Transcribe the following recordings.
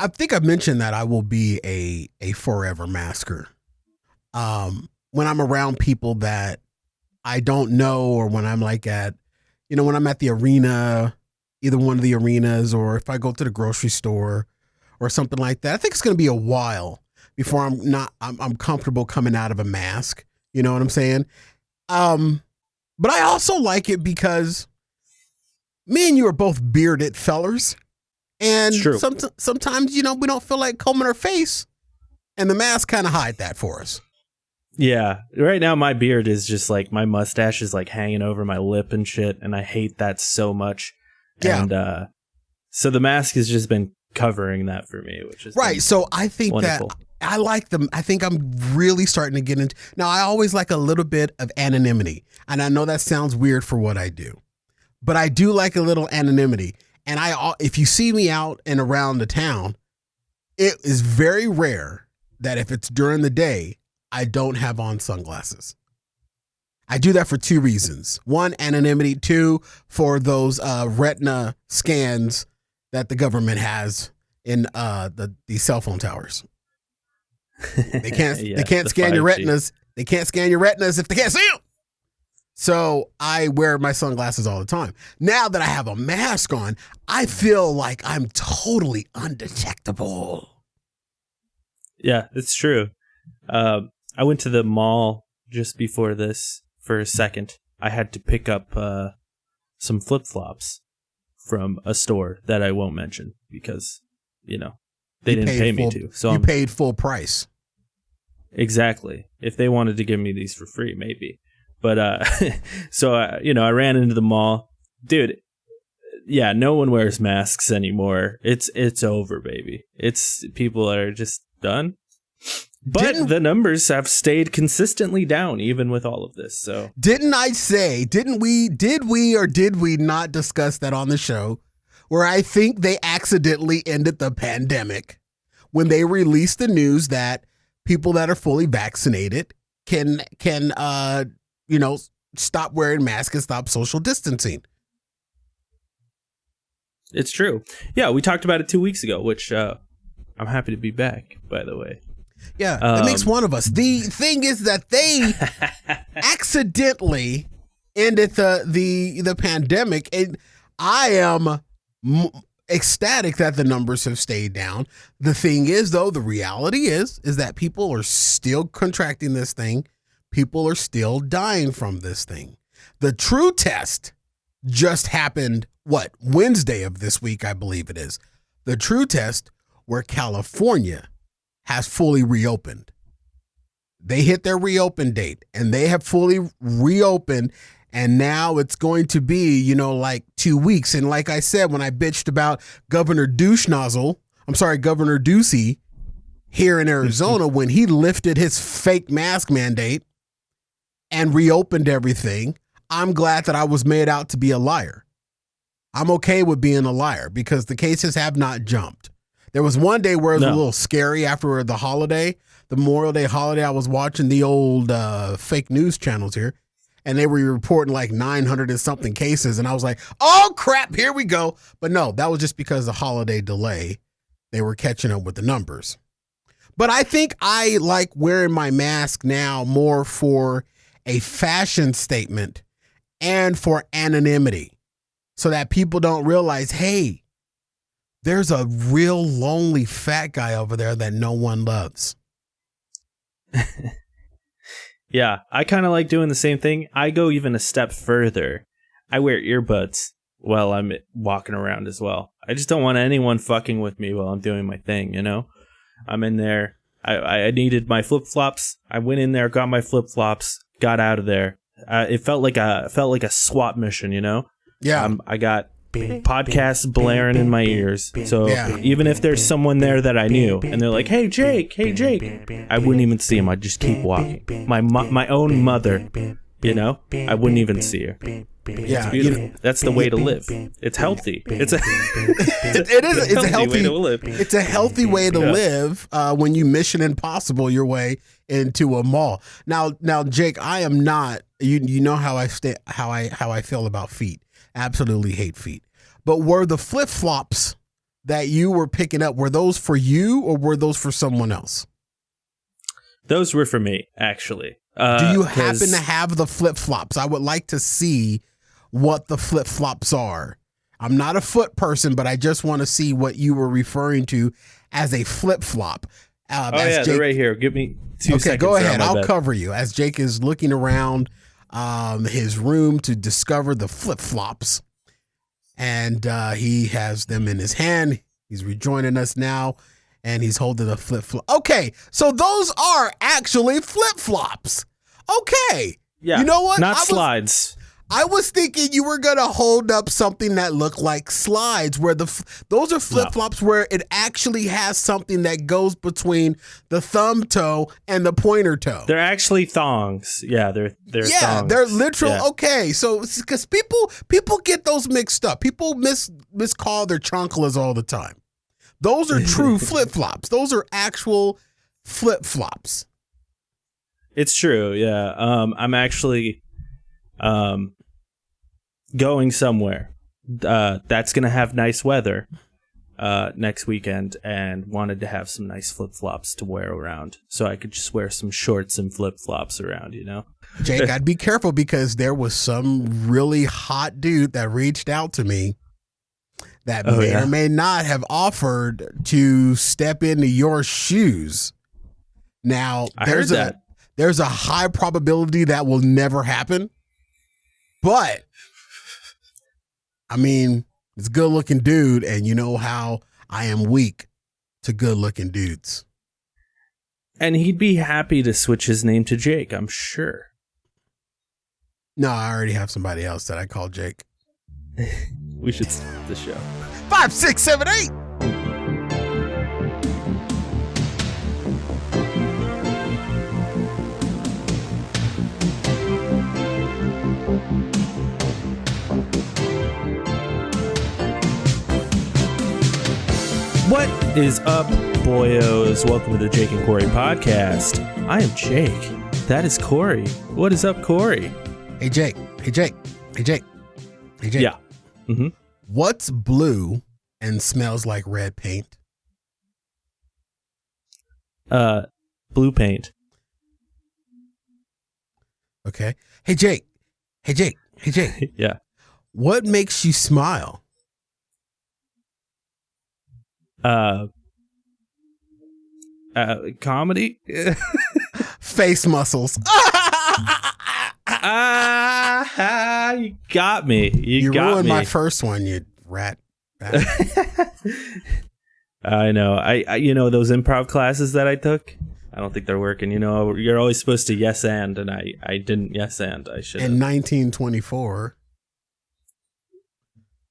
I think I mentioned that I will be a forever masker. When I'm around people that I don't know, or when I'm like when I'm at the arena, either one of the arenas, or if I go to the grocery store or something like that, I think it's going to be a while before I'm comfortable coming out of a mask. You know what I'm saying? But I also like it because me and you are both bearded fellers. And sometimes, we don't feel like combing our face, and the mask kind of hide that for us. Yeah. Right now, my beard is just like, my mustache is like hanging over my lip and shit. And I hate that so much. Yeah. And so the mask has just been covering that for me, which is right. So I think wonderful. That I like them. I think I'm really starting to get into. Now, I always like a little bit of anonymity. And I know that sounds weird for what I do, but I do like a little anonymity. And if you see me out and around the town, it is very rare that if it's during the day, I don't have on sunglasses. I do that for two reasons. One, anonymity. Two, for those retina scans that the government has in the cell phone towers. They can't scan your retinas. They can't scan your retinas if they can't see them. So I wear my sunglasses all the time. Now that I have a mask on, I feel like I'm totally undetectable. Yeah, it's true. I went to the mall just before this for a second. I had to pick up some flip-flops from a store that I won't mention because, they didn't pay me to. So you paid full price. Exactly. If they wanted to give me these for free, maybe. But, so, I ran into the mall. Dude, yeah, no one wears masks anymore. It's over, baby. People are just done. But the numbers have stayed consistently down, even with all of this. So did we not discuss that on the show, where I think they accidentally ended the pandemic when they released the news that people that are fully vaccinated can stop wearing masks and stop social distancing. It's true. Yeah, we talked about it 2 weeks ago, which I'm happy to be back, by the way. Yeah, that makes one of us. The thing is that they accidentally ended the pandemic, and I am ecstatic that the numbers have stayed down. The thing is, though, the reality is that people are still contracting this thing. People are still dying from this thing. The true test just happened, Wednesday of this week, I believe it is. The true test where California has fully reopened. They hit their reopen date and they have fully reopened. And now it's going to be, like 2 weeks. And like I said, when I bitched about Governor Ducey here in Arizona, when he lifted his fake mask mandate and reopened everything, I'm glad that I was made out to be a liar. I'm okay with being a liar because the cases have not jumped. There was one day where it was a little scary after the holiday, the Memorial Day holiday. I was watching the old fake news channels here, and they were reporting like 900 and something cases. And I was like, oh, crap, here we go. But no, that was just because of the holiday delay. They were catching up with the numbers. But I think I like wearing my mask now more for a fashion statement and for anonymity so that people don't realize, hey, there's a real lonely fat guy over there that no one loves. Yeah, I kind of like doing the same thing. I go even a step further. I wear earbuds while I'm walking around as well. I just don't want anyone fucking with me while I'm doing my thing, I'm in there. I needed my flip-flops. I went in there, got my flip-flops, got out of there. It felt like a SWAT mission, Yeah. I got podcasts blaring in my ears. So even if there's someone there that I knew and they're like, hey, Jake, I wouldn't even see him. I'd just keep walking. My own mother, I wouldn't even see her. Yeah, it's beautiful. That's the way to live. It's healthy. It's a healthy way to live. It's a healthy way to live when you Mission Impossible your way into a mall. Now, Jake, I am not. You know how I feel about feet. Absolutely hate feet. But were the flip-flops that you were picking up, were those for you or were those for someone else? Those were for me, actually. Do you happen to have the flip-flops? I would like to see what the flip-flops are. I'm not a foot person, but I just want to see what you were referring to as a flip-flop. They're right here. Give me 2 seconds. Okay, go ahead. I'll cover you. As Jake is looking around his room to discover the flip-flops. And he has them in his hand. He's rejoining us now. And he's holding a flip-flop. Okay, so those are actually flip-flops. Okay. Yeah. You know what? Not slides. I was thinking you were going to hold up something that looked like slides, where those are flip-flops where it actually has something that goes between the thumb toe and the pointer toe. They're actually thongs. Yeah, they're thongs. They're literal. Yeah. Okay, so because people get those mixed up. People miscall their chanclas all the time. Those are true flip-flops. Those are actual flip-flops. It's true, yeah. I'm actually going somewhere that's going to have nice weather next weekend, and wanted to have some nice flip-flops to wear around so I could just wear some shorts and flip-flops around, you know? Jake, I'd be careful because there was some really hot dude that reached out to me that may or may not have offered to step into your shoes. Now, there's a high probability that will never happen. But, I mean, it's a good-looking dude, and you know how I am weak to good-looking dudes. And he'd be happy to switch his name to Jake, I'm sure. No, I already have somebody else that I call Jake. We should start the show. 5, 6, 7, 8. What is up, boyos? Welcome to the Jake and Cory podcast. I am Jake. That is Cory. What is up, Cory? Hey, Jake. Hey, Jake. Hey, Jake. Hey, Jake. Yeah. Mm-hmm. What's blue and smells like red paint? Blue paint. Okay. Hey, Jake. Hey, Jake. Hey, Jake. Yeah. What makes you smile? Comedy. Face muscles. You got me. You got ruined me. my first one, you rat. I know. I you know those improv classes that I took? I don't think they're working. You know, you're always supposed to yes and I didn't yes and. I should. In 1924,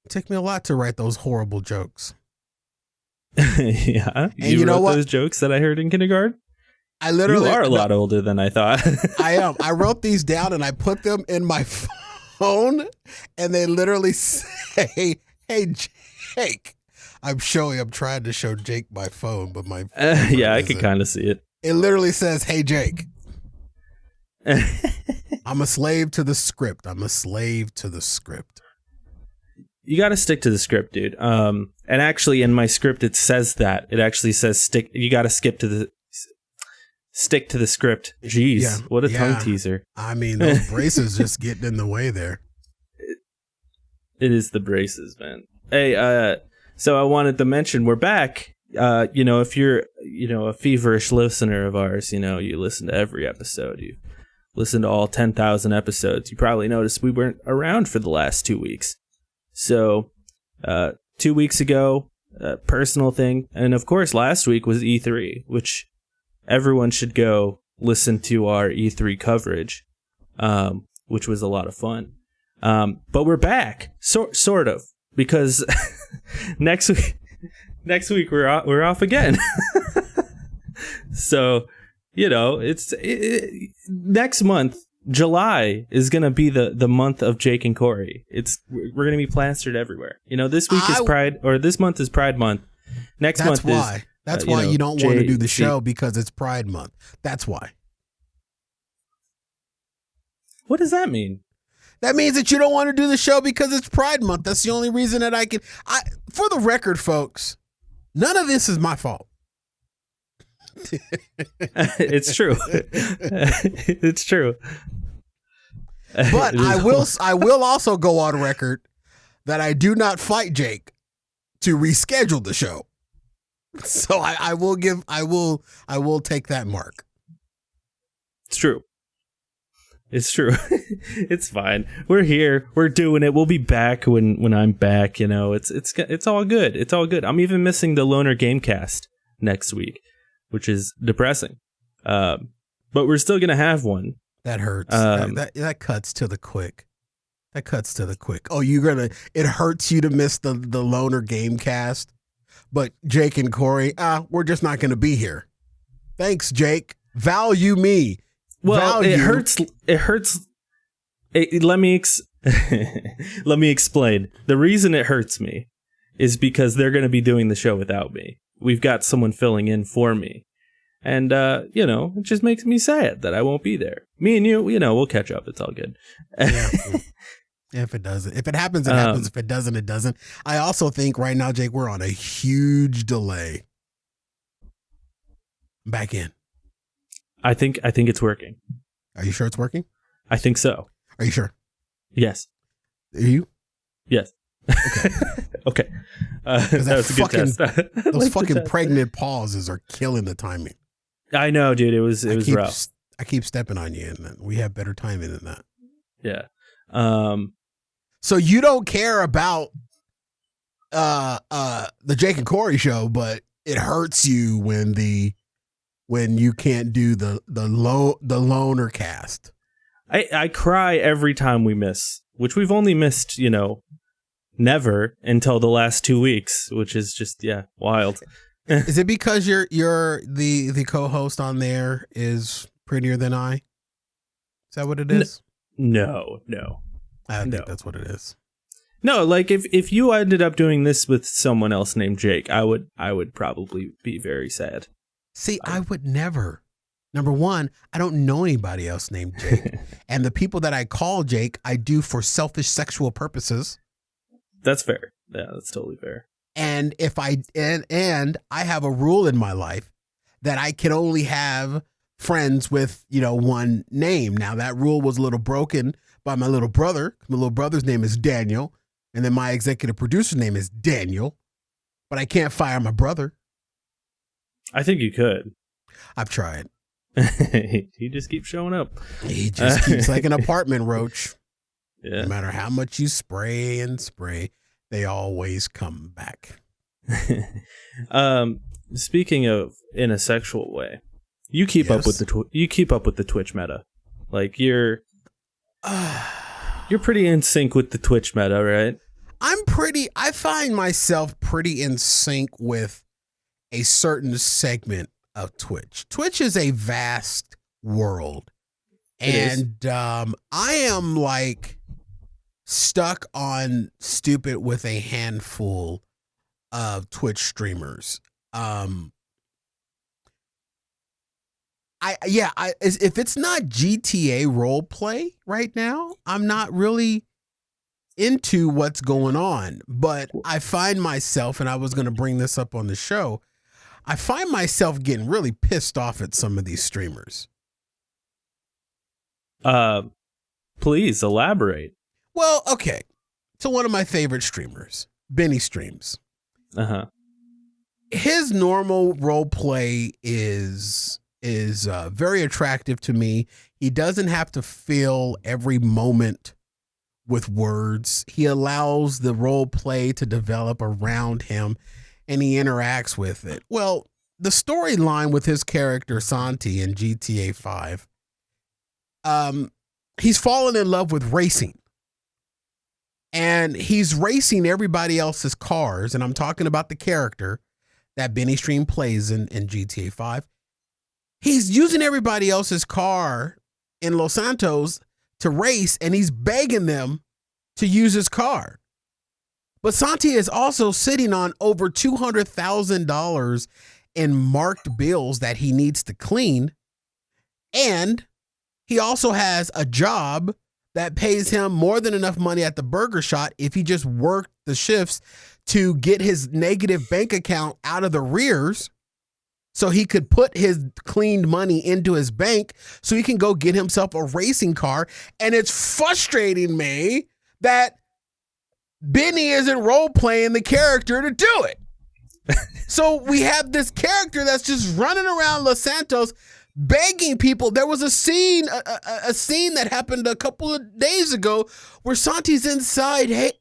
it took me a lot to write those horrible jokes. Yeah. And you know wrote what? those jokes that I heard in kindergarten? I literally You are a lot older than I thought. I am. I wrote these down and I put them in my phone, and they literally say, "Hey, Jake." I'm trying to show Jake my phone, but my phone yeah, I could kind of see it. It literally says, "Hey, Jake." I'm a slave to the script. I'm a slave to the script. You got to stick to the script, dude. And actually, in my script, it says that. It actually says stick. You got to stick to the script. Jeez, what a tongue teaser. I mean, those braces just getting in the way there. It is the braces, man. Hey, so I wanted to mention we're back. You know, if you're, a feverish listener of ours, you listen to every episode. You listen to all 10,000 episodes. You probably noticed we weren't around for the last 2 weeks. So, 2 weeks ago, personal thing. And of course, last week was E3, which everyone should go listen to our E3 coverage, which was a lot of fun. But we're back, sort of, because next week we're off again. So, it's next month. July is going to be the month of Jake and Cory. We're going to be plastered everywhere. This week is Pride, or this month is Pride Month. Next month is... That's why you don't want to do the show, because it's Pride Month. That's why. What does that mean? That means that you don't want to do the show because it's Pride Month. That's the only reason that I can... For the record, folks, None of this is my fault. It's true. It's true. But I will also go on record that I do not fight Jake to reschedule the show. So I will take that mark. It's true. It's true. It's fine. We're here. We're doing it. We'll be back when I'm back. You know, it's all good. It's all good. I'm even missing the Loner Gamecast next week, which is depressing. But we're still gonna have one. That hurts. That cuts to the quick. That cuts to the quick. Oh, it hurts you to miss the Loner Gamecast. But Jake and Cory, we're just not gonna be here. Thanks, Jake. Value me. Well, it hurts. Let me explain. The reason it hurts me is because they're going to be doing the show without me. We've got someone filling in for me. And, it just makes me sad that I won't be there. Me and you, we'll catch up. It's all good. Yeah. If it doesn't. If it happens, it happens. If it doesn't, it doesn't. I also think right now, Jake, we're on a huge delay. Back in. I think it's working. Are you sure it's working? I think so. Are you sure? Yes. Are you? Yes. Okay. Okay. That was a good test. Those fucking pregnant pauses are killing the timing. I know, dude. It was rough. I keep stepping on you, and we have better timing than that. Yeah. So you don't care about the Jake and Cory show, but it hurts you when you can't do the Lonercast. I cry every time we miss, which we've only missed, never until the last 2 weeks, which is just, wild. Is it because you're the co-host on there is prettier than I? Is that what it is? No. I think that's what it is. No, like if you ended up doing this with someone else named Jake, I would probably be very sad. See, I would never. Number one, I don't know anybody else named Jake. And the people that I call Jake, I do for selfish sexual purposes. That's fair. Yeah, that's totally fair. And and I have a rule in my life that I can only have friends with, one name. Now that rule was a little broken by my little brother. My little brother's name is Daniel. And then my executive producer's name is Daniel. But I can't fire my brother. I think you could. I've tried. He just keeps showing up. He just keeps like an apartment roach. Yeah. No matter how much you spray and spray, they always come back. Speaking of in a sexual way, you keep up with the Twitch meta. Like you're pretty in sync with the Twitch meta, right? I find myself pretty in sync with a certain segment of Twitch. Twitch is a vast world. And I am like stuck on stupid with a handful of Twitch streamers. If it's not GTA roleplay right now, I'm not really into what's going on. But I find myself, and I was going to bring this up on the show, I find myself getting really pissed off at some of these streamers. Please elaborate. Well, okay. So one of my favorite streamers, Benny Streams. Uh-huh. His normal role play is very attractive to me. He doesn't have to fill every moment with words. He allows the role play to develop around him, and he interacts with it. Well, the storyline with his character Santi in GTA 5, he's fallen in love with racing. And he's racing everybody else's cars, and I'm talking about the character that Benny Stream plays in GTA 5. He's using everybody else's car in Los Santos to race, and he's begging them to use his car. But Santi is also sitting on over $200,000 in marked bills that he needs to clean. And he also has a job that pays him more than enough money at the burger shop if he just worked the shifts to get his negative bank account out of the rears so he could put his cleaned money into his bank so he can go get himself a racing car. And it's frustrating me that Benny isn't role playing the character to do it. So we have this character that's just running around Los Santos begging people. There was a scene that happened a couple of days ago where Santi's inside the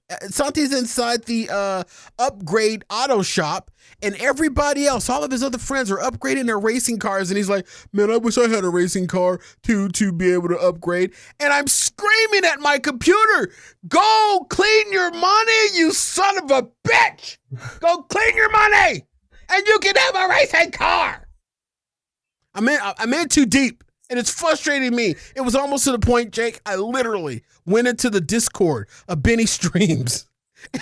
upgrade auto shop, and everybody else, all of his other friends, are upgrading their racing cars, and he's like, man, I wish I had a racing car to be able to upgrade. And I'm screaming at my computer, go clean your money, you son of a bitch! Go clean your money, and you can have a racing car. I'm in too deep, and it's frustrating me. It was almost to the point, Jake, I literally went into the Discord of Benny Streams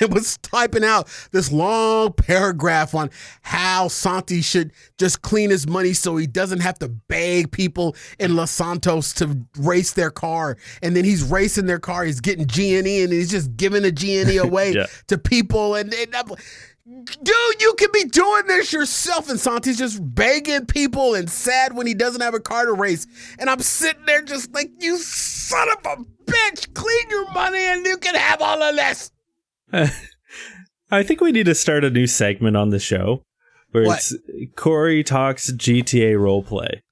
and was typing out this long paragraph on how Santi should just clean his money so he doesn't have to beg people in Los Santos to race their car. And then he's racing their car, he's getting G&E, and he's just giving the G&E away to people. And I'm like, dude, you can be doing this yourself. And Santi's just begging people and sad when he doesn't have a car to race. And I'm sitting there just like, you son of a bitch, clean your money and you can have all of this. I think we need to start a new segment on the show where it's Cory talks GTA roleplay.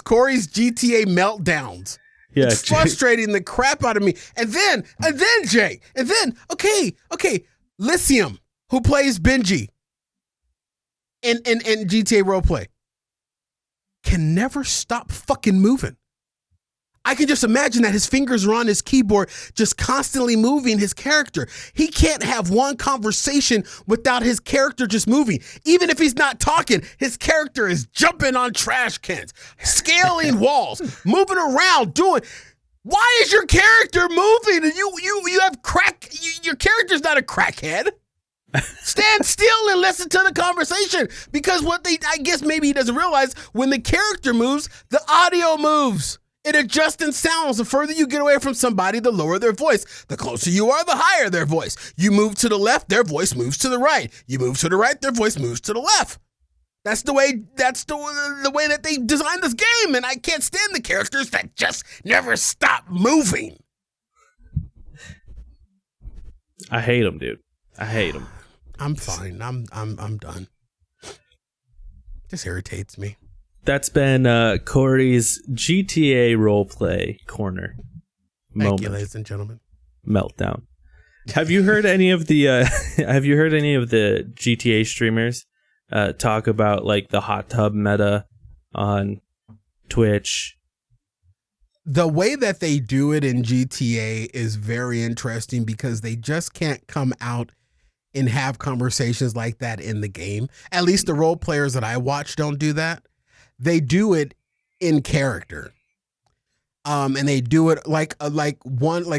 Cory's GTA meltdowns. Yeah, it's frustrating the crap out of me. And then Jay, okay, Lithium, who plays Benji in GTA roleplay, can never stop fucking moving. I can just imagine that his fingers are on his keyboard, just constantly moving his character. He can't have one conversation without his character just moving. Even if he's not talking, his character is jumping on trash cans, scaling walls, moving around, doing. Why is your character moving? And you have crack. Your character's not a crackhead. Stand still and listen to the conversation, because I guess maybe he doesn't realize, when the character moves, the audio moves. It adjusts in sounds. The further you get away from somebody, the lower their voice. The closer you are, the higher their voice. You move to the left, their voice moves to the right. You move to the right, their voice moves to the left. That's the way that they designed this game, and I can't stand the characters that just never stop moving. I hate them, dude. I hate them. I'm fine. I'm done. Just irritates me. That's been Cory's GTA roleplay corner. Thank you, ladies and gentlemen. Meltdown. Have you heard any of the GTA streamers talk about like the hot tub meta on Twitch? The way that they do it in GTA is very interesting, because they just can't come out and have conversations like that in the game. At least the role players that I watch don't do that. They do it in character. And they do it like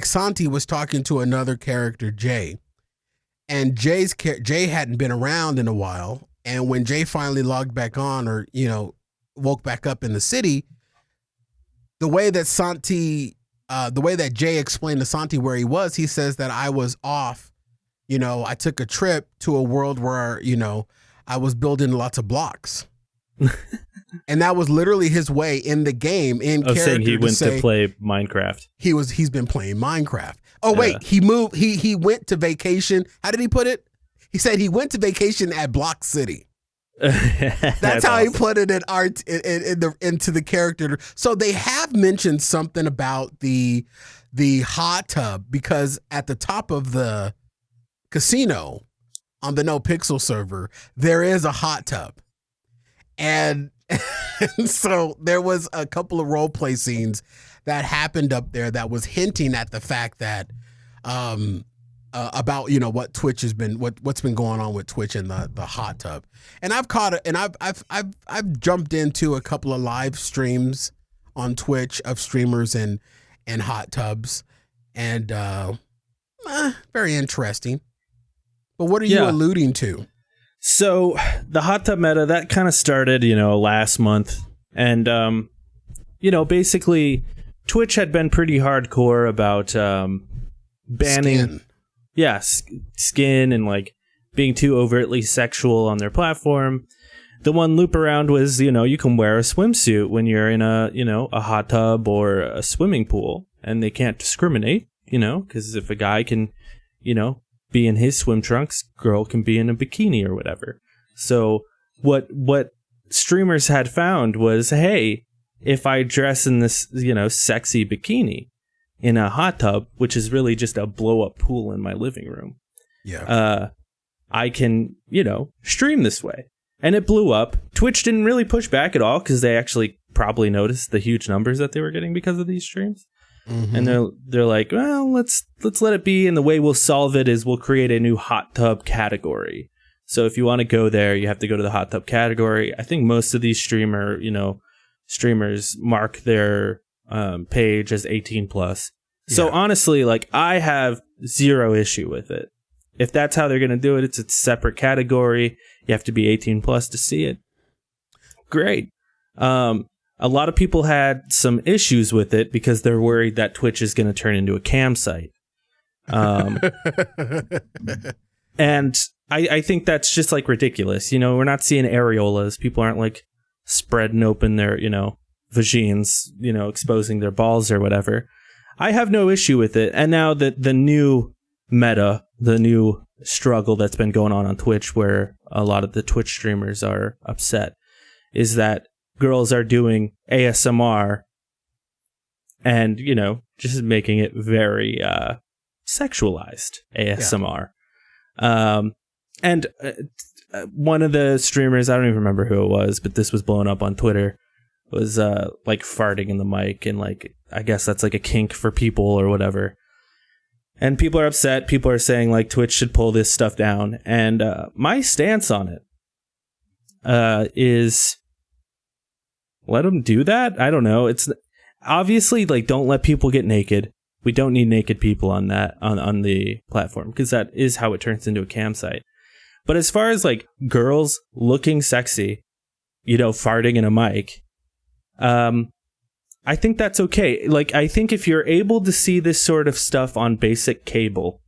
Santi was talking to another character, Jay. And Jay hadn't been around in a while. And when Jay finally logged back on, or, woke back up in the city, the way that Jay explained to Santi where he was, he says that I was off. I took a trip to a world where, I was building lots of blocks. And that was literally his way in the game, in character, saying he went to play Minecraft. He's been playing Minecraft. Oh wait, he moved. He went to vacation. How did he put it? He said he went to vacation at Block City. That's how awesome. He put it in art into the character. So they have mentioned something about the hot tub, because at the top of the casino on the No Pixel server, there is a hot tub. And so there was a couple of role play scenes that happened up there that was hinting at the fact that about what Twitch has been, what's been going on with Twitch and the hot tub. And I've caught it, and I've jumped into a couple of live streams on Twitch of streamers and hot tubs, and very interesting. But what are you alluding to? So the hot tub meta, that kind of started, last month. And, basically Twitch had been pretty hardcore about banning skin and like being too overtly sexual on their platform. The one loop around was, you can wear a swimsuit when you're in a hot tub or a swimming pool, and they can't discriminate, because if a guy can, be in his swim trunks, girl can be in a bikini or whatever. So what streamers had found was, hey, if I dress in this, sexy bikini in a hot tub, which is really just a blow up pool in my living room. Yeah. I can, stream this way. And it blew up. Twitch didn't really push back at all because they actually probably noticed the huge numbers that they were getting because of these streams. Mm-hmm. And they're like, well, let's let it be. And the way we'll solve it is we'll create a new hot tub category. So if you want to go there, you have to go to the hot tub category. I think most of these streamers mark their page as 18 plus. Yeah. So honestly, like, I have zero issue with it. If that's how they're going to do it, it's a separate category. You have to be 18 plus to see it. Great. A lot of people had some issues with it because they're worried that Twitch is going to turn into a cam site. And I think that's just like ridiculous. We're not seeing areolas. People aren't like spreading open their, vagines, exposing their balls or whatever. I have no issue with it. And now that the new meta, the new struggle that's been going on Twitch, where a lot of the Twitch streamers are upset, is that girls are doing ASMR and, just making it very sexualized ASMR. Yeah. And one of the streamers, I don't even remember who it was, but this was blowing up on Twitter, was like farting in the mic, and like, I guess that's like a kink for people or whatever. And people are upset. People are saying like Twitch should pull this stuff down. And my stance on it is let them do that. I don't know. It's obviously like, don't let people get naked. We don't need naked people on that on the platform, because that is how it turns into a cam site. But as far as like girls looking sexy, farting in a mic, I think that's okay. Like, I think if you're able to see this sort of stuff on basic cable,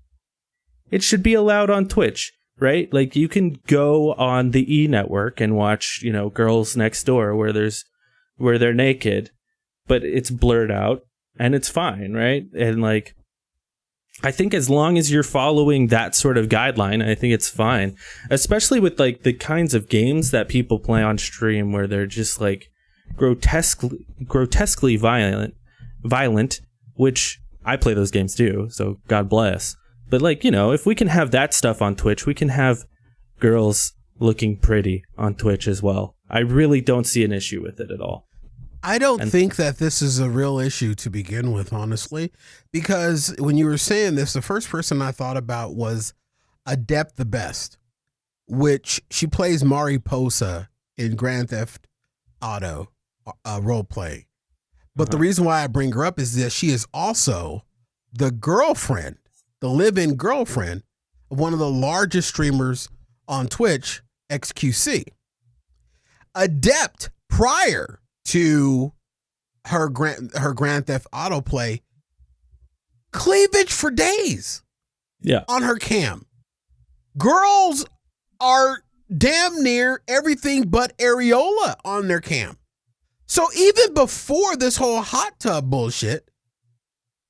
it should be allowed on Twitch, right? Like, you can go on the E network and watch, Girls Next Door where they're naked, but it's blurred out and it's fine, right? And like, I think as long as you're following that sort of guideline, I think it's fine. Especially with like the kinds of games that people play on stream where they're just like grotesquely violent, which I play those games too, so God bless. But like, if we can have that stuff on Twitch, we can have girls looking pretty on Twitch as well. I really don't see an issue with it at all. I don't think that this is a real issue to begin with, honestly, because when you were saying this, the first person I thought about was Adept the Best, which she plays Mariposa in Grand Theft Auto role play. But the reason why I bring her up is that she is also the girlfriend, the live-in girlfriend of one of the largest streamers on Twitch, XQC. Adept, prior to her Grand Theft Auto play, cleavage for days. Yeah. On her cam. Girls are damn near everything but areola on their cam. So even before this whole hot tub bullshit,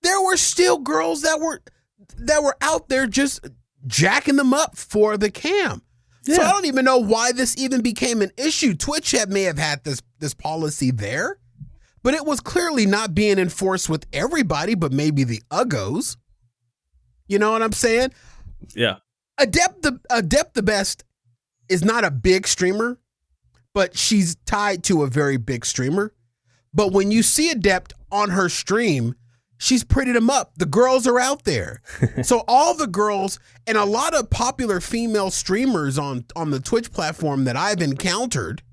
there were still girls that were out there just jacking them up for the cam. Yeah. So I don't even know why this even became an issue. Twitch may have had this policy there, but it was clearly not being enforced with everybody, but maybe the uggos. You know what I'm saying? Yeah. Adept the Best is not a big streamer, but she's tied to a very big streamer. But when you see Adept on her stream, she's prettied them up. The girls are out there. So all the girls and a lot of popular female streamers on the Twitch platform that I've encountered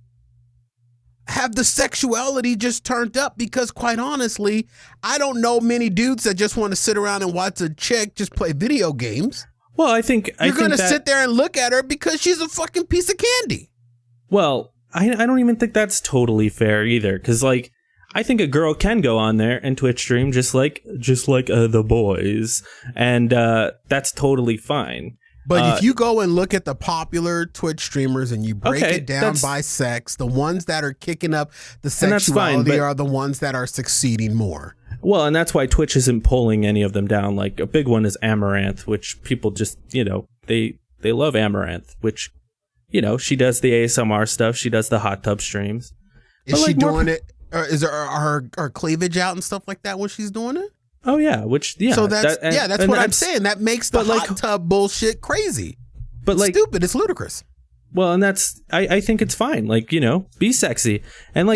have the sexuality just turned up, because quite honestly, I don't know many dudes that just want to sit around and watch a chick just play video games. Well, I think you're going to sit there and look at her because she's a fucking piece of candy. Well, I don't even think that's totally fair either. Because like, I think a girl can go on there and Twitch stream just like the boys, and that's totally fine. But if you go and look at the popular Twitch streamers and you break it down by sex, the ones that are kicking up the sexuality are the ones that are succeeding more. Well, and that's why Twitch isn't pulling any of them down. Like a big one is Amaranth, which people just, they love Amaranth, which, she does the ASMR stuff. She does the hot tub streams. Is she doing it? Is her cleavage out and stuff like that when she's doing it? Oh yeah, So that's what I'm saying. That makes the hot tub bullshit crazy. But it's stupid. It's ludicrous. Well, and that's I think it's fine. Like, be sexy. And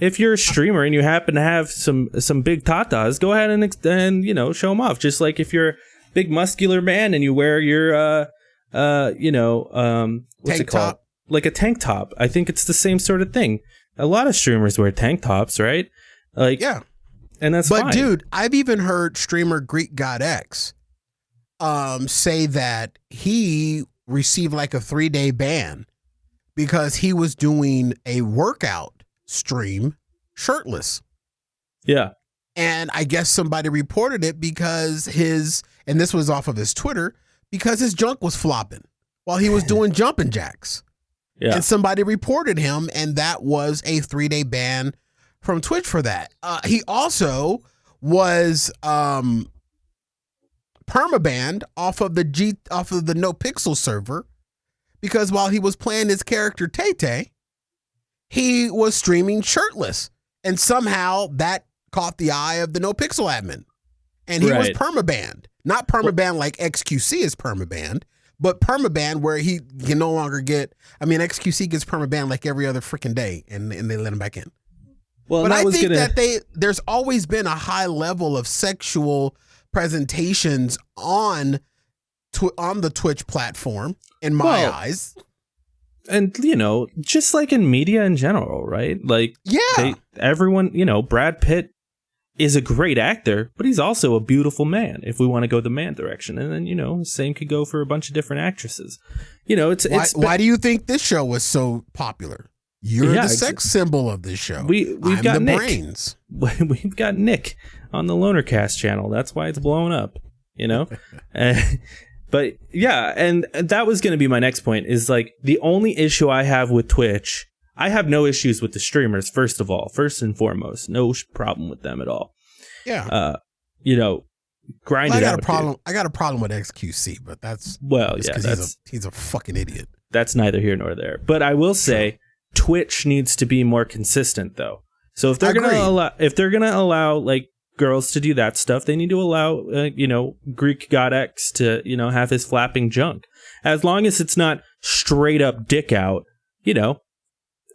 if you're a streamer and you happen to have some big tatas, go ahead and show them off. Just like if you're a big muscular man and you wear your what's tank it called? Top. Like a tank top. I think it's the same sort of thing. A lot of streamers wear tank tops, right? Like, yeah. And that's fine. But dude, I've even heard streamer Greek God X say that he received like a 3-day ban because he was doing a workout stream shirtless. Yeah. And I guess somebody reported it because and this was off of his Twitter, because his junk was flopping while he was doing jumping jacks. Yeah. And somebody reported him, and that was a 3-day ban from Twitch for that. He also was permabanned off of the NoPixel server because while he was playing his character Tay-Tay, he was streaming shirtless, and somehow that caught the eye of the NoPixel admin, and he was permabanned. Not permabanned like XQC is permabanned, but permabanned where he can no longer get. I mean, XQC gets permabanned like every other freaking day, and they let him back in. Well, but I think that there's always been a high level of sexual presentations on the Twitch platform, in my eyes. And, just like in media in general, right? Like, everyone, Brad Pitt is a great actor, but he's also a beautiful man if we want to go the man direction. And then, the same could go for a bunch of different actresses. Why do you think this show was so popular? You're the sex symbol of this show. We've got Nick. Brains. We've got Nick on the Lonercast channel. That's why it's blowing up, But yeah, and that was going to be my next point, is like the only issue I have with Twitch, I have no issues with the streamers, first and foremost. No problem with them at all. Yeah. Grind it out. I got a problem with XQC, but that's because he's a fucking idiot. That's neither here nor there. But I will say Twitch needs to be more consistent though. So if they're going to allow like girls to do that stuff, they need to allow Greek God X to have his flapping junk, as long as it's not straight up dick out.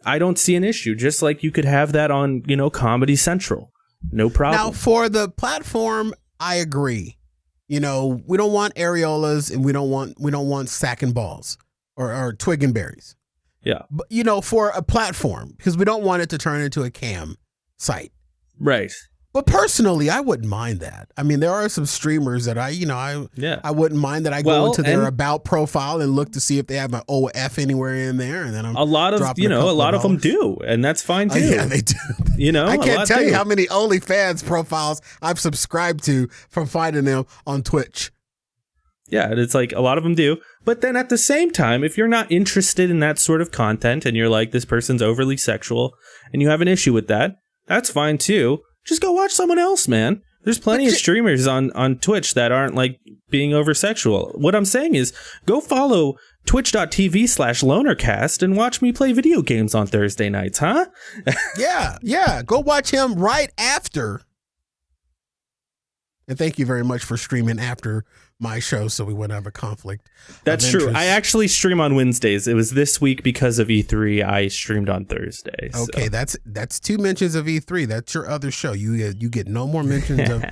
I don't see an issue. Just like you could have that on Comedy Central, no problem. Now for the platform, I agree. We don't want areolas, and we don't want sack and balls or twig and berries. Yeah, but for a platform, because we don't want it to turn into a cam site, right? But personally, I wouldn't mind that. I mean, there are some streamers that I wouldn't mind that I go into their about profile and look to see if they have an OF anywhere in there, and then a lot of them do, and that's fine too. Yeah, they do. I can't tell you how many OnlyFans profiles I've subscribed to from finding them on Twitch. Yeah, it's like a lot of them do. But then at the same time, if you're not interested in that sort of content and you're like, this person's overly sexual and you have an issue with that, that's fine too. Just go watch someone else, man. There's plenty of streamers on Twitch that aren't like being over sexual. What I'm saying is go follow twitch.tv/Lonercast and watch me play video games on Thursday nights, huh? Yeah. Go watch him right after. And thank you very much for streaming after my show so we wouldn't have a conflict. That's true. I actually stream on Wednesdays. It was this week because of E3. I streamed on Thursday. Okay, that's 2 mentions of E3. That's your other show. You get no more mentions of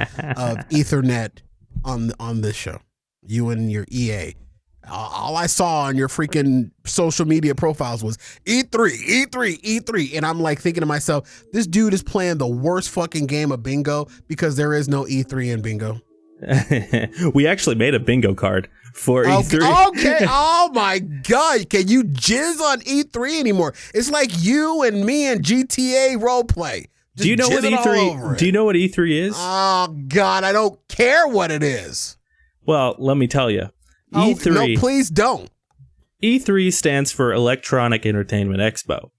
Ethernet on this show. You and your EA. All I saw on your freaking social media profiles was E3. And I'm like thinking to myself, this dude is playing the worst fucking game of bingo because there is no E3 in bingo. We actually made a bingo card for E3. Okay. Oh my God. Can you jizz on E3 anymore? It's like you and me and GTA roleplay. Do you know what E3? Do you know what E3 is? Oh God, I don't care what it is. Well, let me tell you. E3. No, please don't. E3 stands for Electronic Entertainment Expo,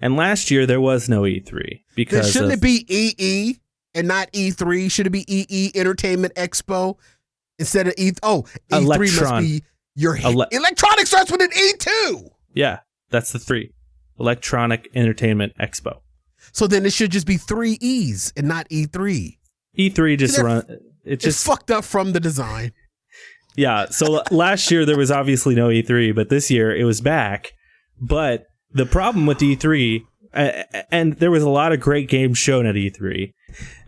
and last year there was no E3 because shouldn't it be EE and not E3? Should it be EE Entertainment Expo instead of E? Oh, E3 must be your hit. Electronic starts with an E2. Yeah, that's the 3. Electronic Entertainment Expo. So then it should just be 3 E's and not E3. E3 just it's fucked up from the design. Yeah, so last year there was obviously no E3, but this year it was back. But the problem with E3, and there was a lot of great games shown at E3,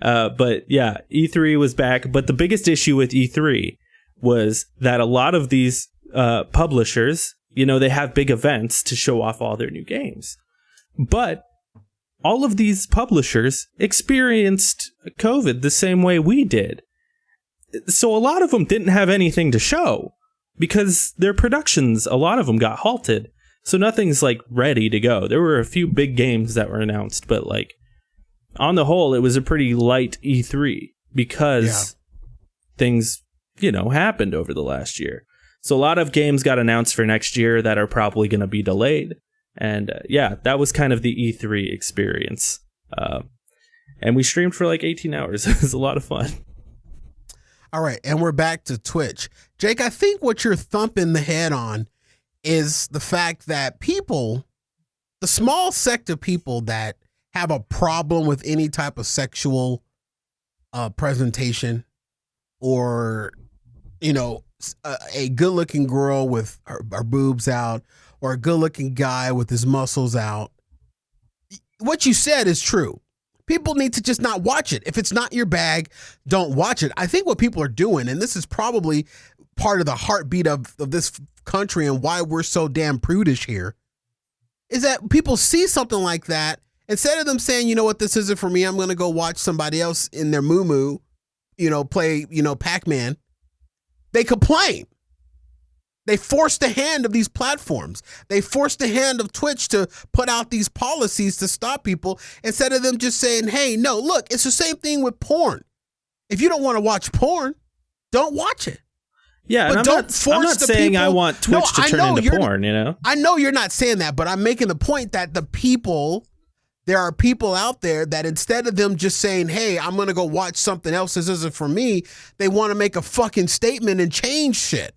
but yeah, E3 was back. But the biggest issue with E3 was that a lot of these publishers, they have big events to show off all their new games. But all of these publishers experienced COVID the same way we did. So a lot of them didn't have anything to show because their productions, a lot of them got halted. So nothing's ready to go. There were a few big games that were announced, but on the whole, it was a pretty light E3 because things, happened over the last year. So a lot of games got announced for next year that are probably going to be delayed. And that was kind of the E3 experience. And we streamed for 18 hours. It was a lot of fun. All right, and we're back to Twitch. Jake, I think what you're thumping the head on is the fact that people, the small sect of people that have a problem with any type of sexual presentation or, a good-looking girl with her boobs out or a good-looking guy with his muscles out, what you said is true. People need to just not watch it. If it's not your bag, don't watch it. I think what people are doing, and this is probably part of the heartbeat of this country and why we're so damn prudish here, is that people see something like that. Instead of them saying, you know what, this isn't for me, I'm going to go watch somebody else in their moo-moo, play, Pac-Man, they complain. They force the hand of these platforms. They force the hand of Twitch to put out these policies to stop people instead of them just saying, hey, no, look, it's the same thing with porn. If you don't want to watch porn, don't watch it. Yeah, but I'm not saying people, I want Twitch to turn into porn, I know you're not saying that, but I'm making the point that there are people out there that instead of them just saying, hey, I'm going to go watch something else, this isn't for me, they want to make a fucking statement and change shit.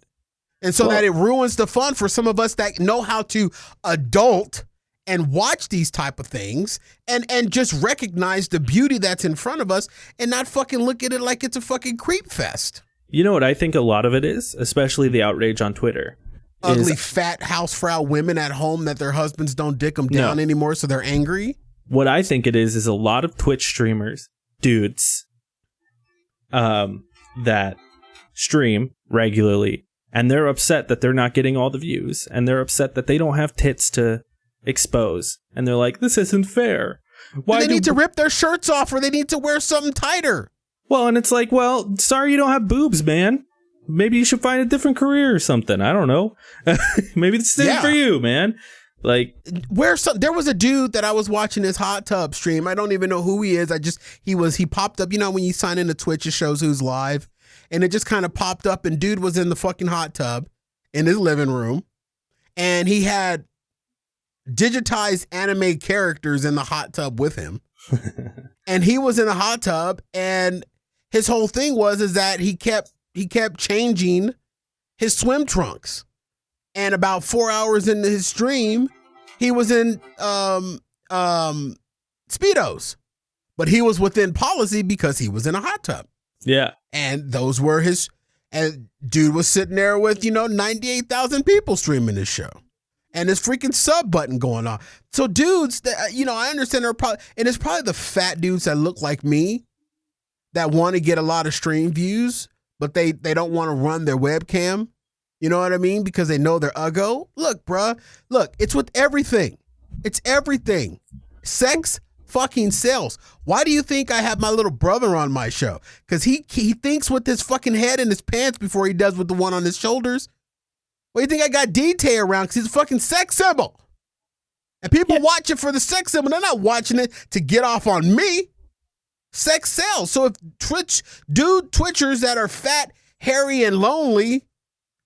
And so that it ruins the fun for some of us that know how to adult and watch these type of things and just recognize the beauty that's in front of us and not fucking look at it like it's a fucking creep fest. You know what I think a lot of it is, especially the outrage on Twitter? Ugly, fat housefrau women at home that their husbands don't dick them down anymore, so they're angry? What I think it is a lot of Twitch streamers, dudes, that stream regularly, and they're upset that they're not getting all the views, and they're upset that they don't have tits to expose, and they're like, this isn't fair. Why they need to rip their shirts off, or they need to wear something tighter. Well, and it's like, well, sorry you don't have boobs, man. Maybe you should find a different career or something. I don't know. Maybe this isn't for you, man. There was a dude that I was watching his hot tub stream. I don't even know who he is. He popped up, when you sign into Twitch, it shows who's live. And it just kind of popped up, and dude was in the fucking hot tub in his living room. And he had digitized anime characters in the hot tub with him. And he was in a hot tub, and his whole thing is that he kept changing his swim trunks. And about 4 hours into his stream, he was in Speedos. But he was within policy because he was in a hot tub. Yeah. And those were and dude was sitting there with, 98,000 people streaming this show. And his freaking sub button going on. So dudes, I understand and it's probably the fat dudes that look like me that want to get a lot of stream views, but they don't want to run their webcam. You know what I mean? Because they know they're uggo. Look, bruh. Look, it's with everything. It's everything. Sex fucking sells. Why do you think I have my little brother on my show? Because he thinks with his fucking head in his pants before he does with the one on his shoulders. What do you think I got DT around? Because he's a fucking sex symbol. And people watch it for the sex symbol. They're not watching it to get off on me. Sex sells. So if Twitchers that are fat, hairy, and lonely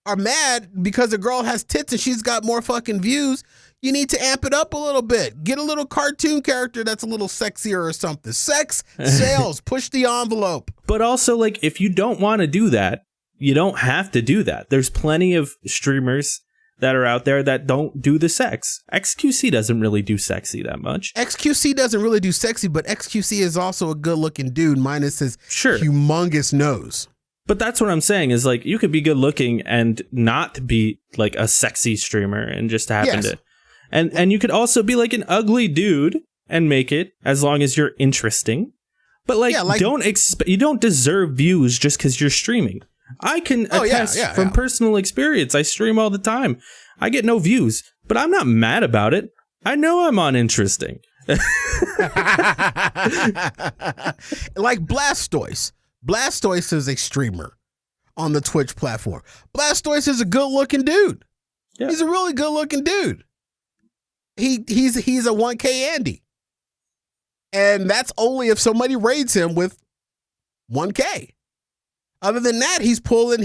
are mad because a girl has tits and she's got more fucking views, you need to amp it up a little bit. Get a little cartoon character that's a little sexier or something. Sex sells. Push the envelope. But also, like, if you don't want to do that, you don't have to do that. There's plenty of streamers that are out there that don't do the sex. XQC doesn't really do sexy that much. XQC doesn't really do sexy, but XQC is also a good looking dude minus his humongous nose. But that's what I'm saying is, like, you could be good looking and not be like a sexy streamer and just happen to. And you could also be like an ugly dude and make it as long as you're interesting. But like you don't deserve views just because you're streaming. I can attest from personal experience. I stream all the time. I get no views, but I'm not mad about it. I know I'm uninteresting. Like Blastoise. Blastoise is a streamer on the Twitch platform. Blastoise is a good looking dude. Yeah. He's a really good looking dude. He's a 1K Andy. And that's only if somebody raids him with 1K. Other than that, he's pulling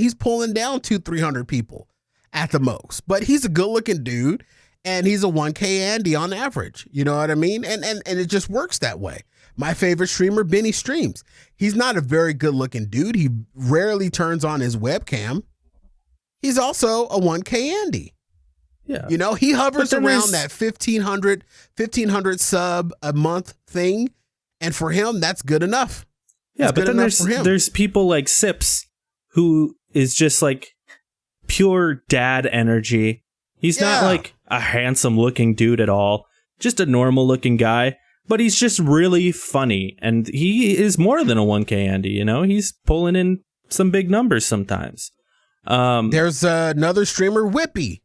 down 200-300 people at the most. But he's a good looking dude and he's a 1K Andy on average. You know what I mean? And it just works that way. My favorite streamer, Benny Streams. He's not a very good looking dude. He rarely turns on his webcam. He's also a 1K Andy. Yeah. You know, he hovers around that 1,500 sub a month thing. And for him, that's good enough. Yeah, but then there's people like Sips who is just like pure dad energy. He's not like a handsome looking dude at all. Just a normal looking guy. But he's just really funny. And he is more than a 1K Andy, you know? He's pulling in some big numbers sometimes. There's another streamer, Whippy.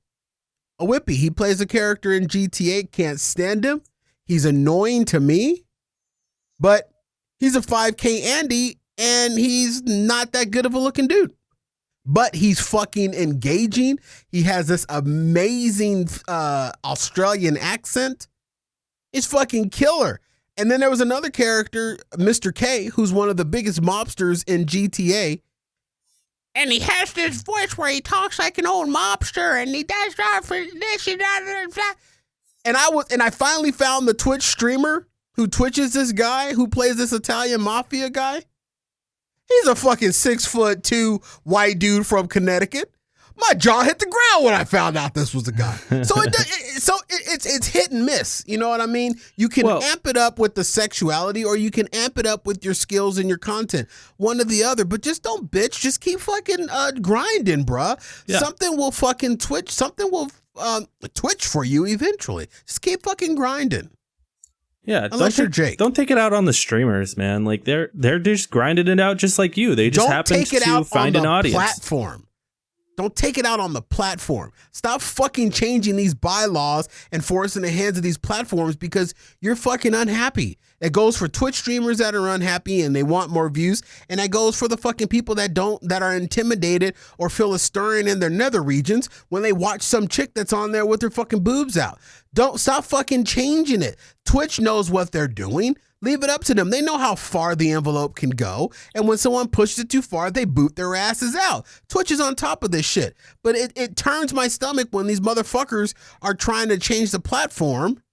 A Whippy. He plays a character in GTA. Can't stand him. He's annoying to me. But he's a 5K Andy, and he's not that good of a looking dude. But he's fucking engaging. He has this amazing Australian accent. It's fucking killer. And then there was another character, Mr. K, who's one of the biggest mobsters in GTA. And he has this voice where he talks like an old mobster, and he does that for this and that. And I finally found the Twitch streamer who twitches this guy who plays this Italian mafia guy. He's a fucking 6'2" white dude from Connecticut. My jaw hit the ground when I found out this was a guy. So it's hit and miss. You know what I mean? You can amp it up with the sexuality, or you can amp it up with your skills and your content. One or the other. But just don't bitch. Just keep fucking grinding, bruh. Yeah. Something will fucking twitch. Something will twitch for you eventually. Just keep fucking grinding. Yeah, unless you're Jake. Don't take it out on the streamers, man. Like they're just grinding it out just like you. They just happen to find an audience. Platform. Don't take it out on the platform. Stop fucking changing these bylaws and forcing the hands of these platforms because you're fucking unhappy. It goes for Twitch streamers that are unhappy and they want more views, and that goes for the fucking people that are intimidated or feel a stirring in their nether regions when they watch some chick that's on there with her fucking boobs out. Don't stop fucking changing it. Twitch knows what they're doing. Leave it up to them. They know how far the envelope can go. And when someone pushes it too far, they boot their asses out. Twitch is on top of this shit. But it turns my stomach when these motherfuckers are trying to change the platform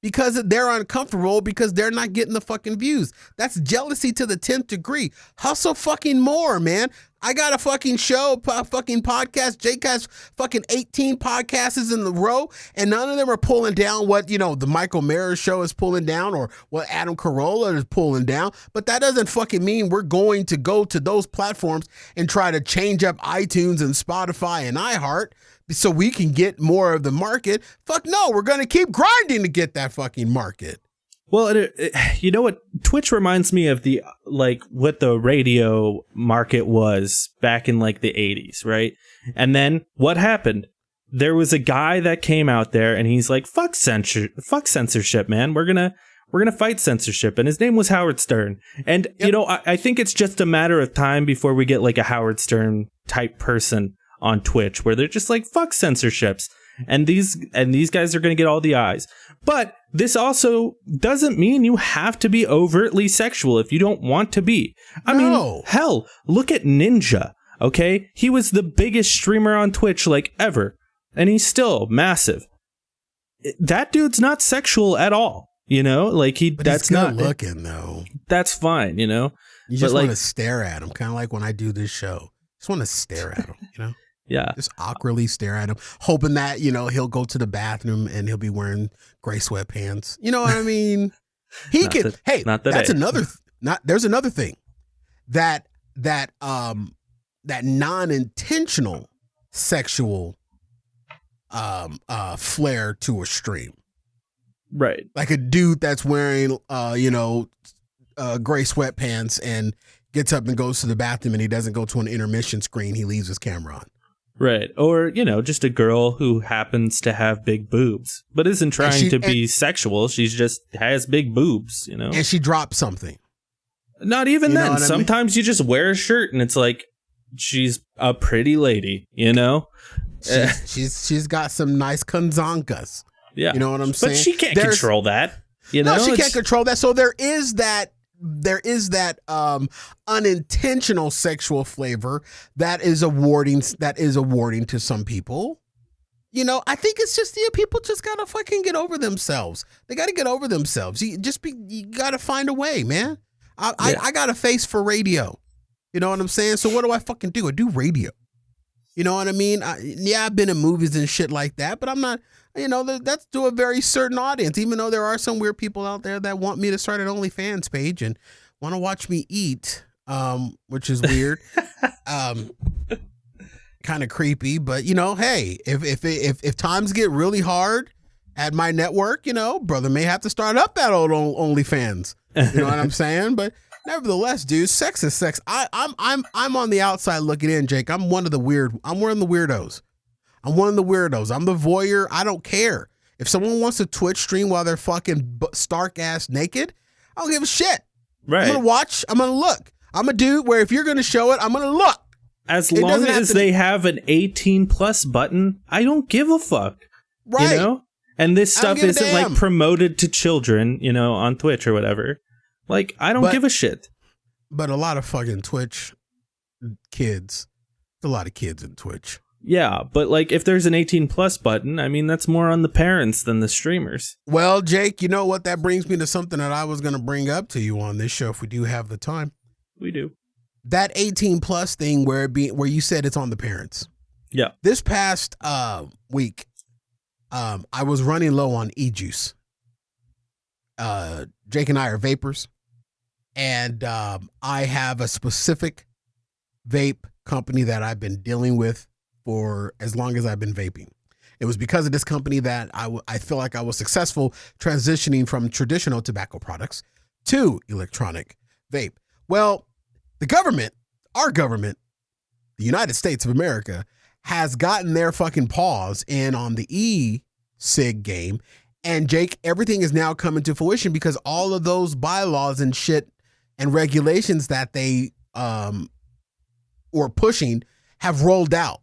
because they're uncomfortable because they're not getting the fucking views. That's jealousy to the 10th degree. Hustle fucking more, man. I got a fucking show, fucking podcast. Jake has fucking 18 podcasts in the row, and none of them are pulling down what, you know, the Michael Mayer show is pulling down or what Adam Carolla is pulling down. But that doesn't fucking mean we're going to go to those platforms and try to change up iTunes and Spotify and iHeart so we can get more of the market. Fuck no, we're going to keep grinding to get that fucking market. Well, you know what? Twitch reminds me of what the radio market was back in like the 80s, right? And then what happened? There was a guy that came out there and he's like, fuck censorship, man. We're gonna fight censorship. And his name was Howard Stern. And, you know, I think it's just a matter of time before we get like a Howard Stern type person on Twitch where they're just like, fuck censorships. And these guys are going to get all the eyes. But this also doesn't mean you have to be overtly sexual if you don't want to be. I mean, hell, look at Ninja, okay? He was the biggest streamer on Twitch like ever, and he's still massive. That dude's not sexual at all, you know? Like that's he's not good looking though. That's fine, you know? You just want to stare at him, kind of like when I do this show. Just want to stare at him, you know? Yeah. Just awkwardly stare at him, hoping that, you know, he'll go to the bathroom and he'll be wearing gray sweatpants. You know what I mean? He could. There's another thing that non-intentional sexual flair to a stream. Right. Like a dude that's wearing gray sweatpants and gets up and goes to the bathroom and he doesn't go to an intermission screen, he leaves his camera on. Right. Or, you know, just a girl who happens to have big boobs, but isn't trying to be sexual. She's just has big boobs, you know? And she drops something. Not even then. Sometimes you just wear a shirt and it's like, she's a pretty lady, you know? She's got some nice kanzankas. Yeah. You know what I'm saying? But she can't control that. You know? No, she can't control that. So there is that unintentional sexual flavor that is awarding to some people. You know, I think it's just people just gotta fucking get over themselves. They gotta get over themselves. You gotta find a way, man. I got a face for radio. You know what I'm saying? So what do I fucking do? I do radio. You know what I mean? I've been in movies and shit like that, but I'm not. You know, that's to a very certain audience, even though there are some weird people out there that want me to start an OnlyFans page and want to watch me eat, which is weird, kind of creepy. But, you know, hey, if times get really hard at my network, you know, brother may have to start up that old OnlyFans. You know what I'm saying? But nevertheless, dude, sex is sex. I'm on the outside looking in, Jake. I'm one of the weirdos. I'm one of the weirdos. I'm the voyeur. I don't care. If someone wants to Twitch stream while they're fucking stark ass naked, I don't give a shit. Right. I'm going to watch. I'm going to look. I'm a dude where if you're going to show it, I'm going to look. As long as they have an 18 plus button, I don't give a fuck. Right. You know? And this stuff isn't like promoted to children, you know, on Twitch or whatever. Like, I don't give a shit. But a lot of fucking Twitch kids, a lot of kids in Twitch. Yeah, but like if there's an 18 plus button, I mean, that's more on the parents than the streamers. Well, Jake, you know what? That brings me to something that I was going to bring up to you on this show if we do have the time. We do. That 18 plus thing where you said it's on the parents. Yeah. This past week, I was running low on e-juice. Jake and I are vapors, and I have a specific vape company that I've been dealing with for as long as I've been vaping. It was because of this company that I feel like I was successful transitioning from traditional tobacco products to electronic vape. Well, the government, our government, the United States of America, has gotten their fucking paws in on the e-cig game. And Jake, everything is now coming to fruition because all of those bylaws and shit and regulations that they were pushing have rolled out.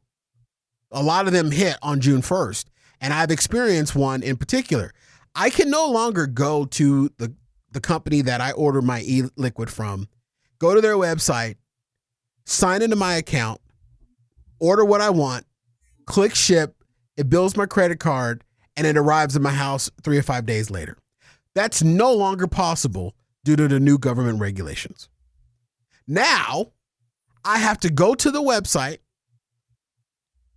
A lot of them hit on June 1st. And I've experienced one in particular. I can no longer go to the company that I order my e-liquid from, go to their website, sign into my account, order what I want, click ship, it bills my credit card, and it arrives at my house 3 or 5 days later. That's no longer possible due to the new government regulations. Now, I have to go to the website,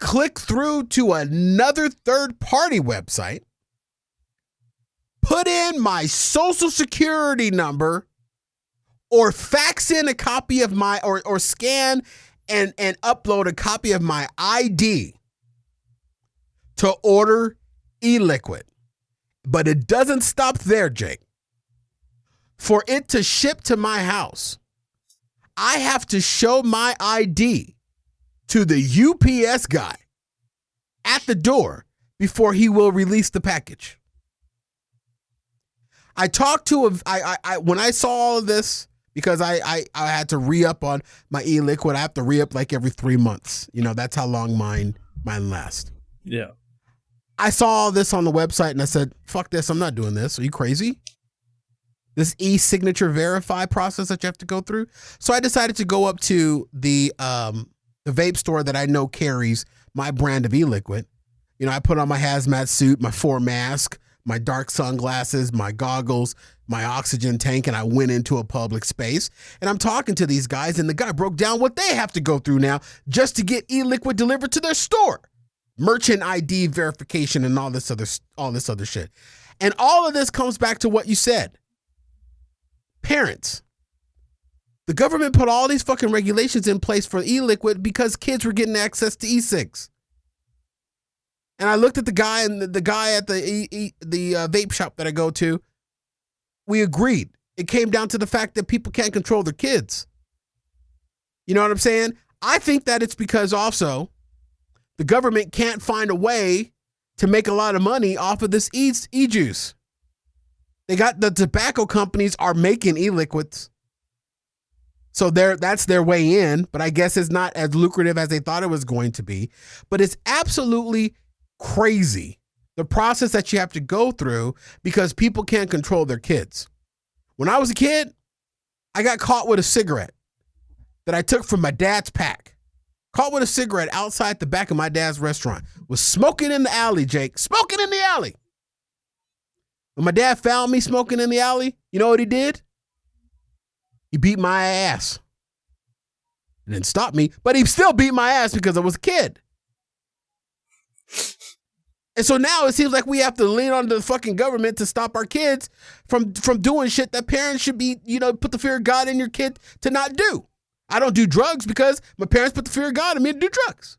click through to another third-party website, put in my social security number, or fax in a copy of my, or scan and upload a copy of my ID to order e-liquid. But it doesn't stop there, Jake. For it to ship to my house, I have to show my ID to the UPS guy at the door before he will release the package. I talked to when I saw all of this, because I had to re-up on my e-liquid. I have to re-up like every 3 months. You know, that's how long mine lasts. Yeah. I saw all this on the website and I said, fuck this, I'm not doing this. Are you crazy? This e-signature verify process that you have to go through. So I decided to go up to the vape store that I know carries my brand of e-liquid. You know, I put on my hazmat suit, my 4 mask, my dark sunglasses, my goggles, my oxygen tank, and I went into a public space. And I'm talking to these guys, and the guy broke down what they have to go through now just to get e-liquid delivered to their store. Merchant ID verification and all this other shit. And all of this comes back to what you said. Parents. The government put all these fucking regulations in place for e-liquid because kids were getting access to e-cigs. And I looked at the guy and the guy at the vape shop that I go to. We agreed. It came down to the fact that people can't control their kids. You know what I'm saying? I think that it's because also the government can't find a way to make a lot of money off of this e-juice. They got the tobacco companies are making e-liquids. So that's their way in, but I guess it's not as lucrative as they thought it was going to be. But it's absolutely crazy, the process that you have to go through because people can't control their kids. When I was a kid, I got caught with a cigarette that I took from my dad's pack. Caught with a cigarette outside the back of my dad's restaurant. Was smoking in the alley, Jake. Smoking in the alley. When my dad found me smoking in the alley, you know what he did? He beat my ass. He didn't stop me, but he still beat my ass because I was a kid. And so now it seems like we have to lean on the fucking government to stop our kids from doing shit that parents should be, put the fear of God in your kid to not do. I don't do drugs because my parents put the fear of God in me to do drugs.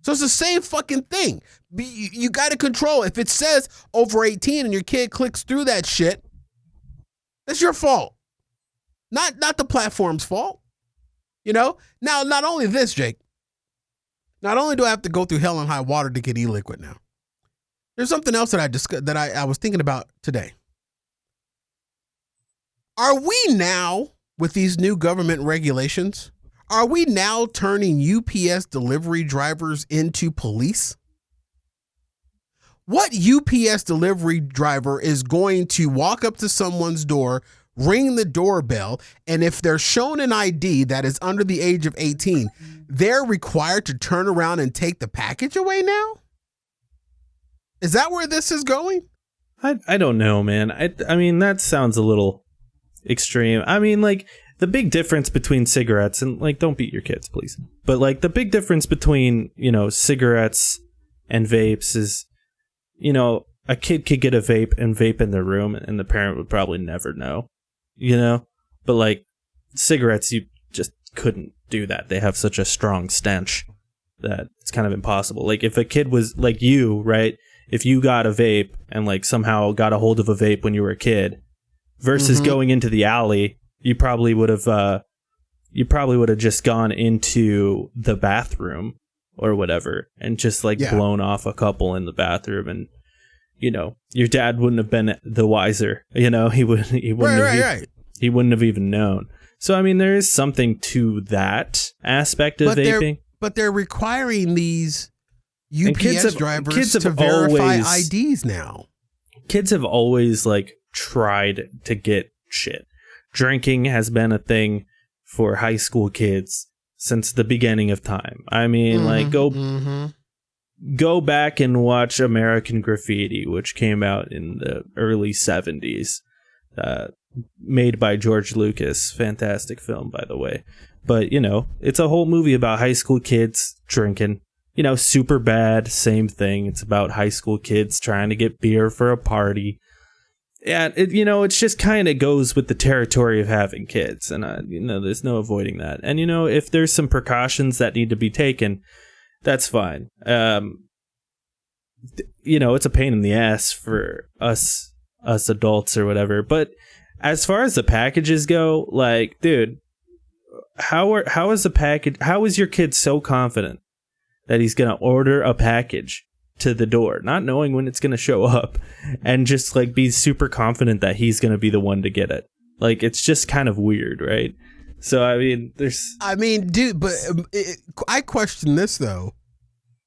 So it's the same fucking thing. You got to control. If it says over 18 and your kid clicks through that shit, that's your fault. Not the platform's fault. Now, not only this, Jake. Not only do I have to go through hell and high water to get e-liquid now. There's something else that I was thinking about today. Are we now, with these new government regulations, are we now turning UPS delivery drivers into police? What UPS delivery driver is going to walk up to someone's door, ring the doorbell, and if they're shown an ID that is under the age of 18, they're required to turn around and take the package away now? Is that where this is going? I don't know, man. I mean, that sounds a little extreme. I mean, like, the big difference between cigarettes and, like, don't beat your kids, please. But, like, the big difference between, cigarettes and vapes is, a kid could get a vape and vape in their room and the parent would probably never know, But, like, cigarettes, you just couldn't do that. They have such a strong stench that it's kind of impossible. Like, if a kid was like you, right? If you got a vape and, like, somehow got a hold of a vape when you were a kid versus going into the alley, you probably would have just gone into the bathroom or whatever and just blown off a couple in the bathroom, and your dad wouldn't have been the wiser. He wouldn't have even known. So I mean, there is something to that aspect of vaping. But they're requiring these UPS drivers to verify IDs now. Kids have always tried to get shit. Drinking has been a thing for high school kids since the beginning of time. I mean, go back and watch American Graffiti, which came out in the early 70s, made by George Lucas. Fantastic film, by the way. But, it's a whole movie about high school kids drinking. Super bad, same thing. It's about high school kids trying to get beer for a party. Yeah, it's just kind of goes with the territory of having kids. And, there's no avoiding that. And, if there's some precautions that need to be taken, that's fine. It's a pain in the ass for us adults or whatever. But as far as the packages go, dude, how is your kid so confident that he's going to order a package to the door, not knowing when it's going to show up, and just be super confident that he's going to be the one to get it? It's just kind of weird, right? So, I mean, dude, but I question this though.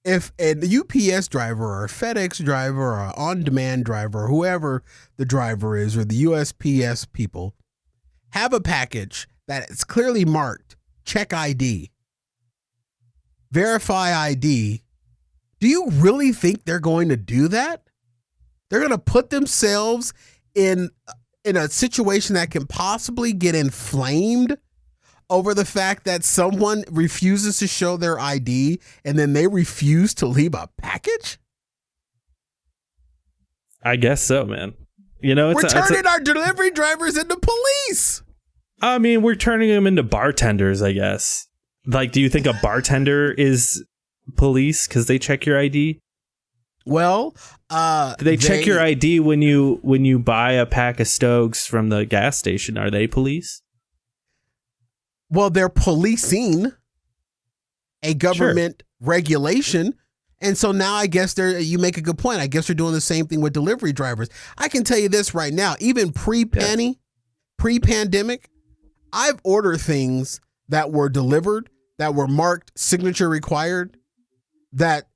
if a UPS driver or a FedEx driver or an on-demand driver or whoever the driver is or the USPS people have a package that is clearly marked check ID, verify ID, do you really think they're going to do that? They're going to put themselves in a situation that can possibly get inflamed over the fact that someone refuses to show their ID and then they refuse to leave a package? I guess so, man. You know, we're turning our delivery drivers into police. I mean, we're turning them into bartenders, I guess. Like, do you think a bartender is police because they check your ID? Well, do they check your ID when you buy a pack of Stokes from the gas station? Are they police? Well, they're policing a government regulation. And so now I guess you make a good point. I guess they're doing the same thing with delivery drivers. I can tell you this right now, even pre-pandemic, I've ordered things that were delivered, that were marked signature required, that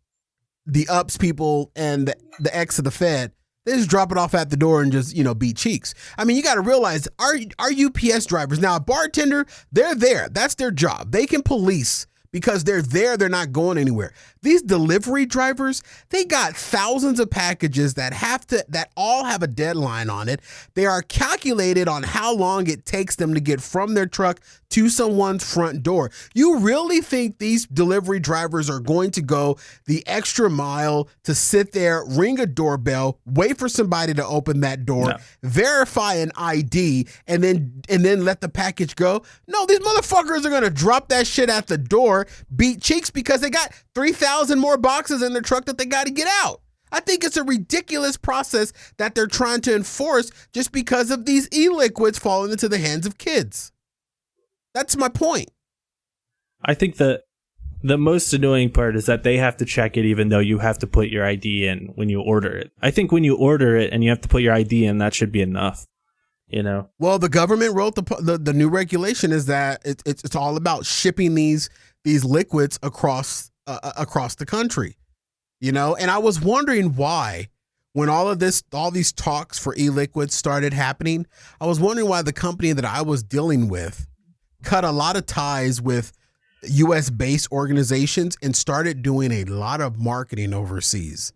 the UPS people and the ex of the Fed, they just drop it off at the door and just, beat cheeks. I mean, you got to realize our UPS drivers, now a bartender, they're there. That's their job. They can police because they're there. They're not going anywhere. These delivery drivers, they got thousands of packages that all have a deadline on it. They are calculated on how long it takes them to get from their truck to someone's front door. You really think these delivery drivers are going to go the extra mile to sit there, ring a doorbell, wait for somebody to open that door, verify an ID, and then let the package go? No, these motherfuckers are going to drop that shit at the door, beat cheeks because they got 3,000 more boxes in their truck that they got to get out. I think it's a ridiculous process that they're trying to enforce just because of these e-liquids falling into the hands of kids. That's my point. I think the most annoying part is that they have to check it even though you have to put your ID in when you order it. I think when you order it and you have to put your ID in, that should be enough. Well, the government wrote the new regulation is that it's all about shipping these liquids across the country, and I was wondering why, when all these talks for e-liquids started happening, I was wondering why the company that I was dealing with cut a lot of ties with U.S. based organizations and started doing a lot of marketing overseas.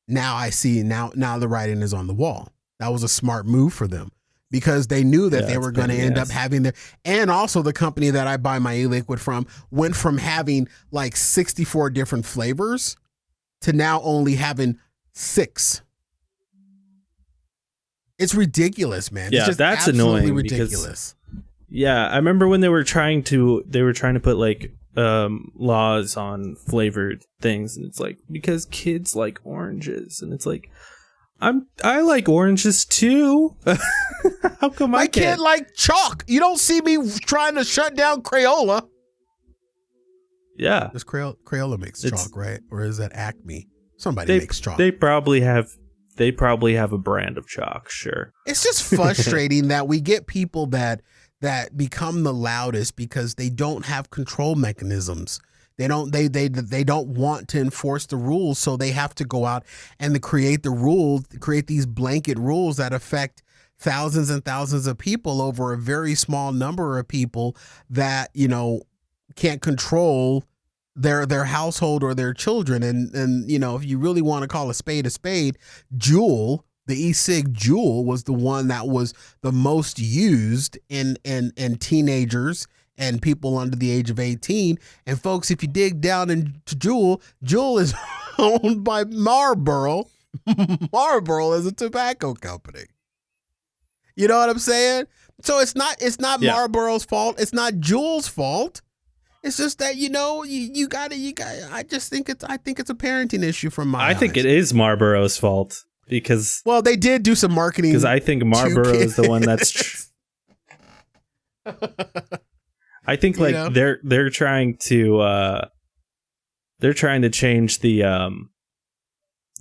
Now I see now the writing is on the wall. That was a smart move for them, because they knew that they were going to end up having and also the company that I buy my e-liquid from went from having like 64 different flavors to now only having 6. It's ridiculous, man. Yeah, it's just that's annoying. Ridiculous. I remember when they were trying to put like laws on flavored things, and it's like, because kids like oranges, and it's like, I like oranges too. How come my kid like chalk? You don't see me trying to shut down Crayola. Yeah, does Crayola makes chalk, right? Or is that Acme? Somebody makes chalk. They probably have a brand of chalk. Sure. It's just frustrating that we get people that become the loudest because they don't have control mechanisms. They don't want to enforce the rules, so they have to go out and create these blanket rules that affect thousands and thousands of people over a very small number of people that, can't control their household or their children. And if you really want to call a spade, Juul, the e-cig Juul, was the one that was the most used in teenagers and people under the age of 18. And folks, if you dig down into Juul is owned by Marlboro. Marlboro is a tobacco company. You know what I'm saying? So it's not Marlboro's fault. It's not Juul's fault. It's just that, you got I think it's a parenting issue from my eyes. I think it is Marlboro's fault, because they did do some marketing. Because I think Marlboro is the one that's I think they're trying to change the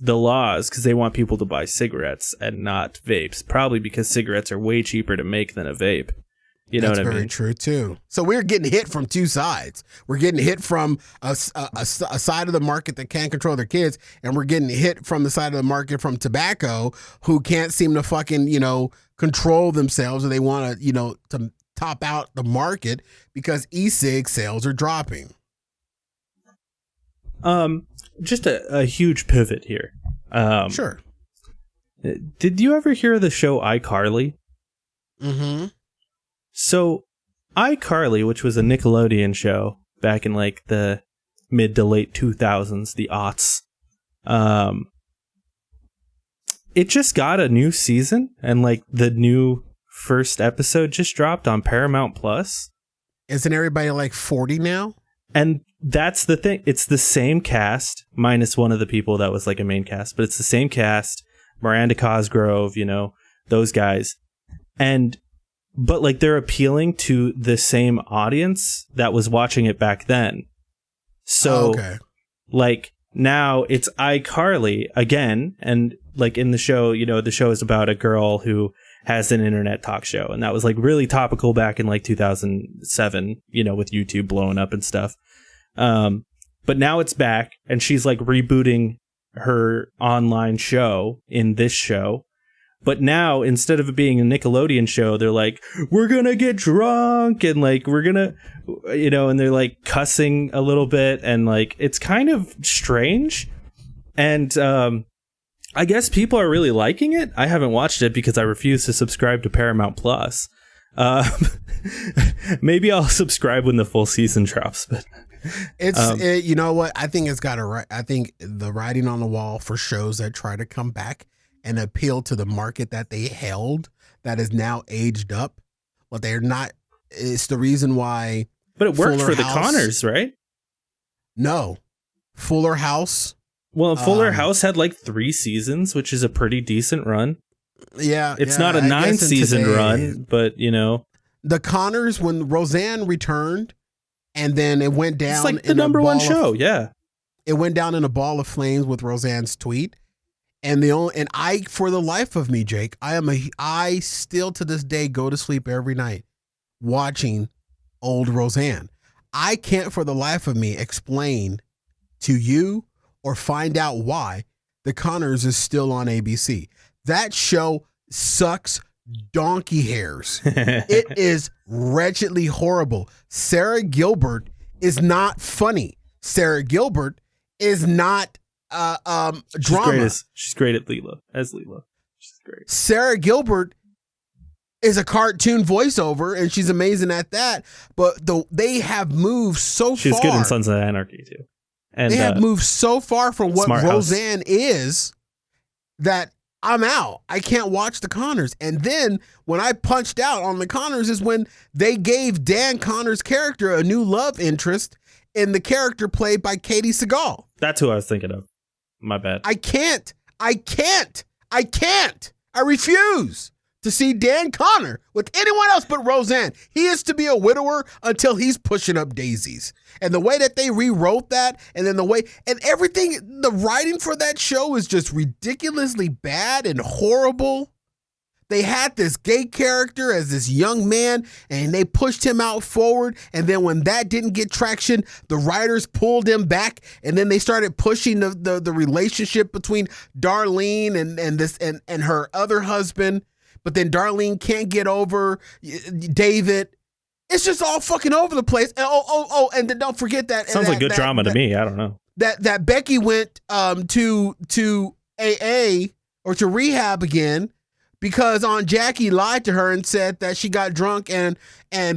laws because they want people to buy cigarettes and not vapes, probably because cigarettes are way cheaper to make than a vape. You know what I mean? That's very true too. So we're getting hit from two sides. We're getting hit from a side of the market that can't control their kids, and we're getting hit from the side of the market from tobacco who can't seem to fucking, control themselves, or they want to, to top out the market because e-cig sales are dropping. Just a huge pivot here. Sure. Did you ever hear the show iCarly? Mm-hmm. So, iCarly, which was a Nickelodeon show back in like the mid to late 2000s, the aughts, it just got a new season, and like the new first episode just dropped on Paramount Plus. Isn't everybody like 40 now? And that's the thing. It's the same cast, minus one of the people that was like a main cast, but it's the same cast. Miranda Cosgrove, those guys. But like they're appealing to the same audience that was watching it back then. So like now it's iCarly again. And like in the show, the show is about a girl who has an internet talk show. And that was like really topical back in like 2007, with YouTube blowing up and stuff. But now it's back, and she's like rebooting her online show in this show. But now, instead of it being a Nickelodeon show, they're like, we're going to get drunk, and like, we're going to, and they're like cussing a little bit, and like, it's kind of strange. And I guess people are really liking it. I haven't watched it because I refuse to subscribe to Paramount Plus. Maybe I'll subscribe when the full season drops, but it's you know what? I think it's got I think the writing on the wall for shows that try to come back and appeal to the market that they held, that is now aged up, but they're not. It's the reason why. But it worked for the Connors, right? No, Fuller House. Well, Fuller House had like 3 seasons, which is a pretty decent run. Yeah, it's not a 9-season run, but the Connors, when Roseanne returned, and then it went down. It's like the number one show. Yeah, it went down in a ball of flames with Roseanne's tweet. And I, for the life of me, Jake, I still to this day go to sleep every night watching old Roseanne. I can't for the life of me explain to you or find out why the Connors is still on ABC. That show sucks donkey hairs. It is wretchedly horrible. Sarah Gilbert is not funny. Sarah Gilbert is not drama. She's great at Leela. She's great. Sarah Gilbert is a cartoon voiceover, and she's amazing at that. But they have moved so far. She's good in Sons of Anarchy too. And they have moved so far from what Roseanne is that I'm out. I can't watch the Connors. And then when I punched out on the Connors is when they gave Dan Connor's character a new love interest in the character played by Katie Seagal. That's who I was thinking of. My bad. I can't. I refuse to see Dan Connor with anyone else but Roseanne. He is to be a widower until he's pushing up daisies. And the way that they rewrote that, and then the way, and everything, the writing for that show is just ridiculously bad and horrible. They had this gay character as this young man, and they pushed him out forward. And then when that didn't get traction, the writers pulled him back, and then they started pushing the relationship between Darlene and her other husband. But then Darlene can't get over David. It's just all fucking over the place. And and then don't forget that. Sounds like good drama to me. I don't know. That Becky went to AA or to rehab again because Aunt Jackie lied to her and said that she got drunk and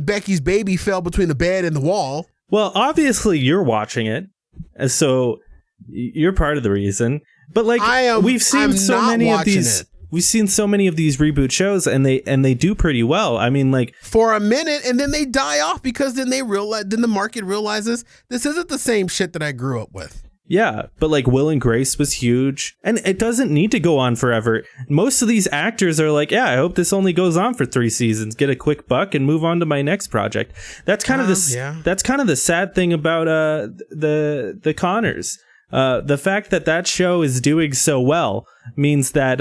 Becky's baby fell between the bed and the wall. Well, obviously you're watching it, so you're part of the reason. But like we've seen so many of these. We've seen so many of these reboot shows, and they do pretty well. I mean, like for a minute, and then they die off because then the market realizes this isn't the same shit that I grew up with. Yeah, but like Will and Grace was huge, and it doesn't need to go on forever. Most of these actors are like, yeah, I hope this only goes on for 3 seasons, get a quick buck, and move on to my next project. That's kind of that's kind of the sad thing about the Connors. The fact that show is doing so well means that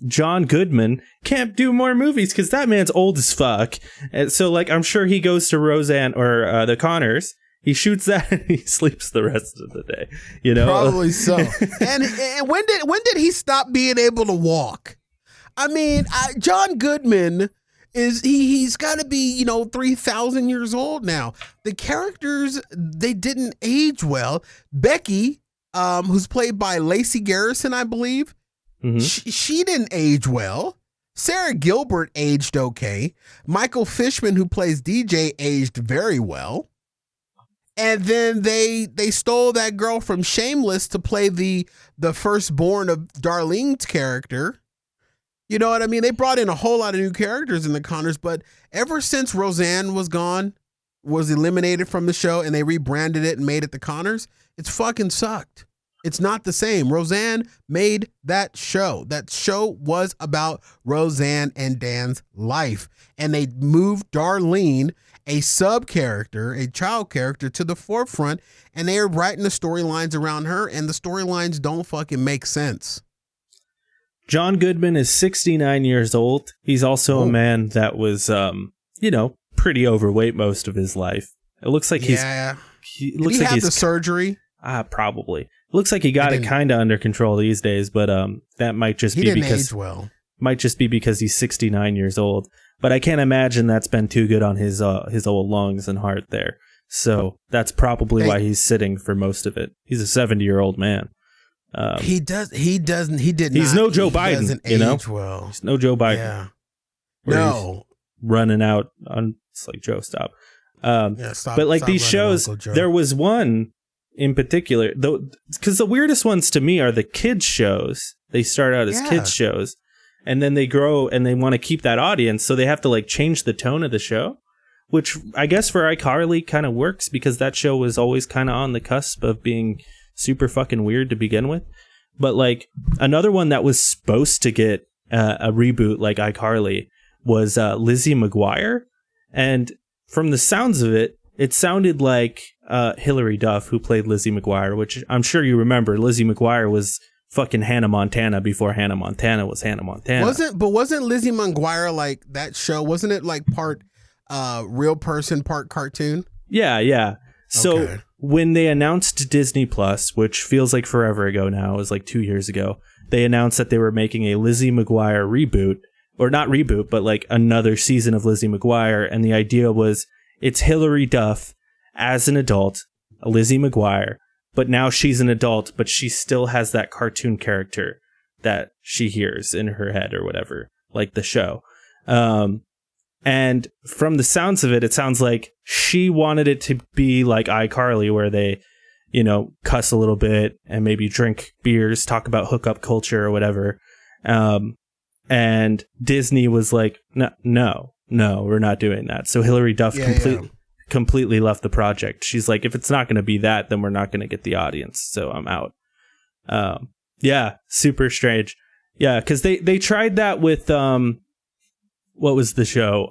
John Goodman can't do more movies because that man's old as fuck. And so, like, I'm sure he goes to Roseanne or the Connors. He shoots that and he sleeps the rest of the day. You know, probably so. And when did he stop being able to walk? I mean, John Goodman he's got to be 3,000 years old now. The characters, they didn't age well. Becky, who's played by Lacey Garrison, I believe, she didn't age well. Sarah Gilbert aged okay. Michael Fishman, who plays DJ, aged very well. And then they stole that girl from Shameless to play the firstborn of Darlene's character. You know what I mean? They brought in a whole lot of new characters in the Connors, but ever since Roseanne was eliminated from the show, and they rebranded it and made it the Connors, it's fucking sucked. It's not the same. Roseanne made that show. That show was about Roseanne and Dan's life. And they moved Darlene, a sub character, a child character, to the forefront, and they are writing the storylines around her, and the storylines don't fucking make sense. John Goodman is 69 years old. He's also a man that was, pretty overweight most of his life. It looks like he's had the surgery. Probably. It looks like he got it kind of under control these days, but that might just be because might just be because he's 69 years old. But I can't imagine that's been too good on his old lungs and heart there. So that's probably why he's sitting for most of it. He's a 70-year-old man. He's no Joe Biden, age well. He's no Joe Biden. Yeah. No. Running out on, it's like, Joe, stop. Stop. But like these shows, there was one in particular, though, because the weirdest ones to me are the kids shows. They start out as kids shows, and then they grow and they want to keep that audience, so they have to like change the tone of the show, which I guess for iCarly kind of works because that show was always kind of on the cusp of being super fucking weird to begin with. But like another one that was supposed to get a reboot like iCarly was Lizzie McGuire, and from the sounds of it, it sounded like Hilary Duff, who played Lizzie McGuire, which I'm sure you remember. Lizzie McGuire was fucking Hannah Montana before Hannah Montana was Hannah Montana. Wasn't Lizzie McGuire like that show? Wasn't it like part real person, part cartoon? Yeah. So when they announced Disney Plus, which feels like forever ago now, it was like 2 years ago, they announced that they were making a Lizzie McGuire reboot, or not reboot, but like another season of Lizzie McGuire. And the idea was it's Hilary Duff as an adult, Lizzie McGuire, but now she's an adult, but she still has that cartoon character that she hears in her head or whatever, like the show. And from the sounds of it, it sounds like she wanted it to be like iCarly, where they, cuss a little bit and maybe drink beers, talk about hookup culture or whatever. And Disney was like, no, we're not doing that. So Hilary Duff completely left the project. She's like, if it's not going to be that, then we're not going to get the audience. So I'm out. Super strange. Yeah, because they tried that with what was the show?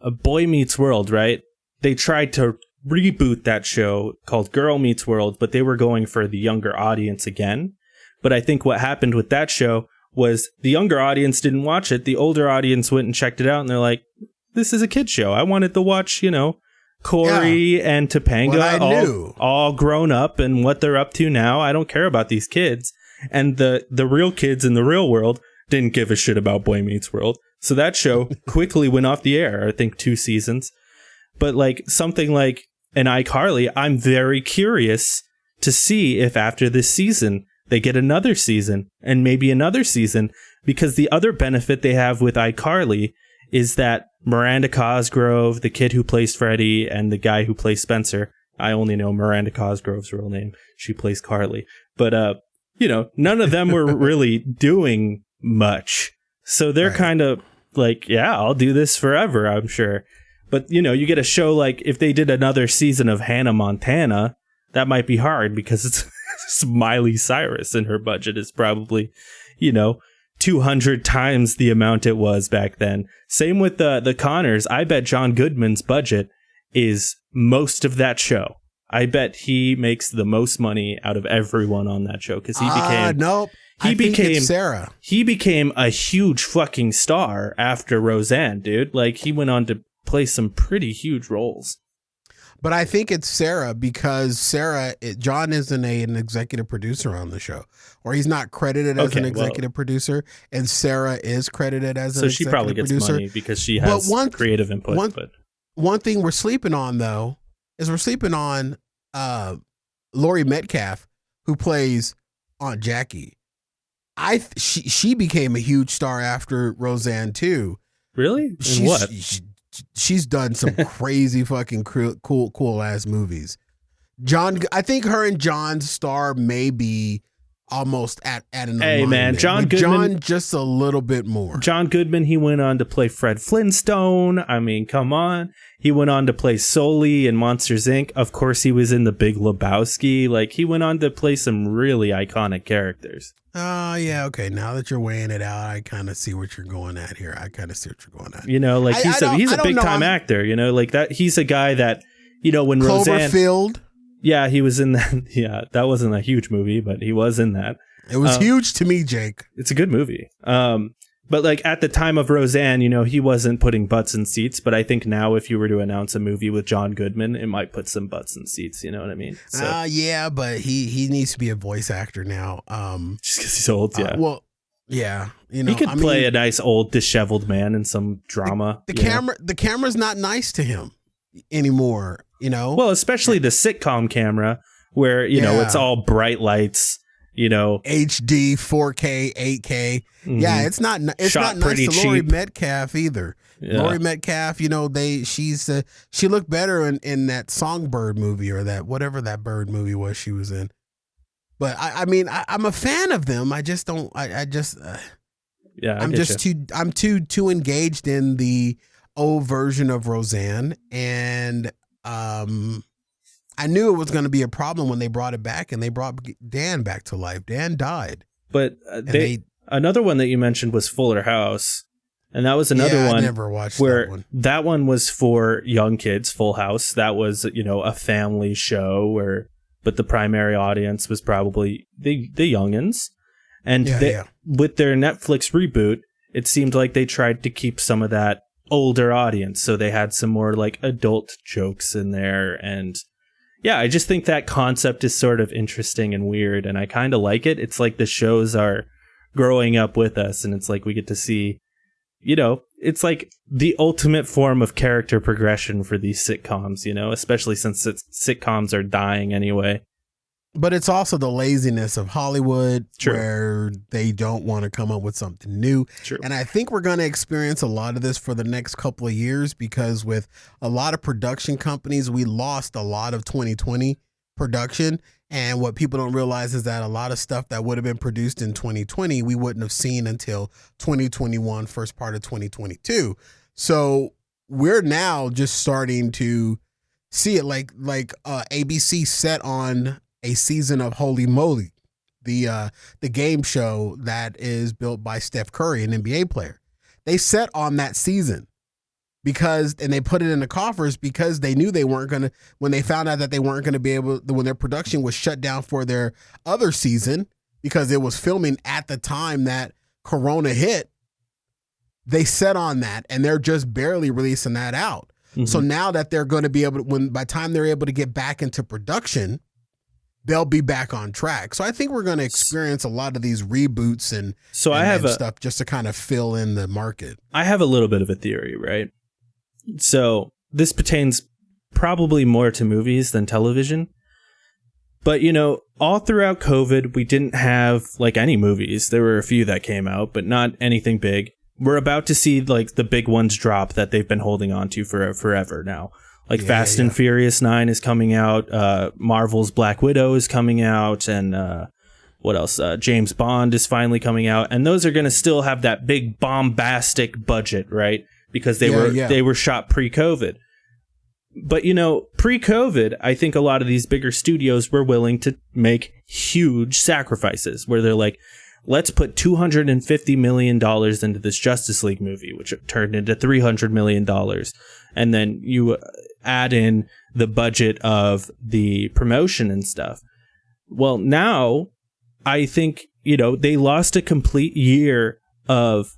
A Boy Meets World, right? They tried to reboot that show called Girl Meets World, but they were going for the younger audience again. But I think what happened with that show was the younger audience didn't watch it. The older audience went and checked it out, and they're like, this is a kid's show. I wanted to watch, Cory and Topanga all grown up and what they're up to now. I don't care about these kids. And the real kids in the real world didn't give a shit about Boy Meets World. So that show quickly went off the air, I think 2 seasons. But like something like an iCarly, I'm very curious to see if after this season they get another season and maybe another season, because the other benefit they have with iCarly is that Miranda Cosgrove, the kid who plays Freddie, and the guy who plays Spencer, I only know Miranda Cosgrove's real name. She plays Carly. But, none of them were really doing much. So they're kind of like, yeah, I'll do this forever, I'm sure. But, you get a show like if they did another season of Hannah Montana, that might be hard because it's Miley Cyrus and her budget is probably, 200 times the amount it was back then. Same with the Connors. I bet John Goodman's budget is most of that show. I bet he makes the most money out of everyone on that show because he became nope. He became Sarah. He became a huge fucking star after Roseanne, dude. Like he went on to play some pretty huge roles. But I think it's Sarah because John isn't an executive producer on the show, or he's not credited as an executive producer, and Sarah is credited as an executive producer. So she probably gets money because she has creative input. One thing we're sleeping on, though, is we're sleeping on Laurie Metcalf, who plays Aunt Jackie. She became a huge star after Roseanne too. Really? What? She's done some crazy fucking cool ass movies. I think her and John's star may be almost at an alignment. Man, John just a little bit more. John Goodman, he went on to play Fred Flintstone. I mean, come on. He went on to play Sully in Monsters, Inc. Of course, he was in The Big Lebowski. Like, he went on to play some really iconic characters. Oh, yeah, okay. Now that you're weighing it out, I kind of see what you're going at here. You know, like he's a big time actor, you know, like that. He's a guy that, you know, when Roseanne... Cloverfield. Yeah, he was in that. Yeah, that wasn't a huge movie, but he was in that. It was huge to me, Jake. It's a good movie. But like at the time of Roseanne, you know, he wasn't putting butts in seats. But I think now if you were to announce a movie with John Goodman, it might put some butts in seats. You know what I mean? So, yeah, but he needs to be a voice actor now. Just because he's old, yeah. Well, yeah, you know, he could play a nice old disheveled man in some drama. The camera's not nice to him anymore. You know, well, especially the sitcom camera where you know it's all bright lights. You know, HD, 4K, 8K. Mm-hmm. Yeah, it's not nice to Laurie Metcalf either. Yeah. Laurie Metcalf, you know, she looked better in that Songbird movie or that whatever that bird movie was she was in. But I'm a fan of them. I just don't. I'm too engaged in the old version of Roseanne, and I knew it was going to be a problem when they brought it back, and they brought Dan back to life. Dan died. But another one that you mentioned was Fuller House, and that was another one. I never watched where that one. That one was for young kids. Full House. That was, you know, a family show but the primary audience was probably the youngins, and with their Netflix reboot, it seemed like they tried to keep some of that older audience, so they had some more like adult jokes in there, and yeah, I just think that concept is sort of interesting and weird, and I kind of like it. It's like the shows are growing up with us, and it's like we get to see, you know, it's like the ultimate form of character progression for these sitcoms, you know, especially since sitcoms are dying anyway. But it's also the laziness of Hollywood, where they don't want to come up with something new. True. And I think we're going to experience a lot of this for the next couple of years, because with a lot of production companies, we lost a lot of 2020 production. And what people don't realize is that a lot of stuff that would have been produced in 2020, we wouldn't have seen until 2021, first part of 2022. So we're now just starting to see it, like ABC set on a season of Holy Moly, the game show that is built by Steph Curry, an NBA player. They set on that season and they put it in the coffers because they knew they weren't going to, when they found out that they weren't going to be able, when their production was shut down for their other season because it was filming at the time that Corona hit, they set on that, and they're just barely releasing that out. Mm-hmm. So now that they're going to be able to, by the time they're able to get back into production, they'll be back on track. So I think we're going to experience a lot of these reboots and stuff just to kind of fill in the market. I have a little bit of a theory, right? So this pertains probably more to movies than television. But, you know, all throughout COVID, we didn't have like any movies. There were a few that came out, but not anything big. We're about to see like the big ones drop that they've been holding on to for forever now. Like Fast and Furious 9 is coming out. Marvel's Black Widow is coming out. And what else? James Bond is finally coming out. And those are going to still have that big bombastic budget, right? Because they were shot pre-COVID. But, you know, pre-COVID, I think a lot of these bigger studios were willing to make huge sacrifices where they're like, let's put $250 million into this Justice League movie, which turned into $300 million. And then you add in the budget of the promotion and stuff. Well, now I think, they lost a complete year of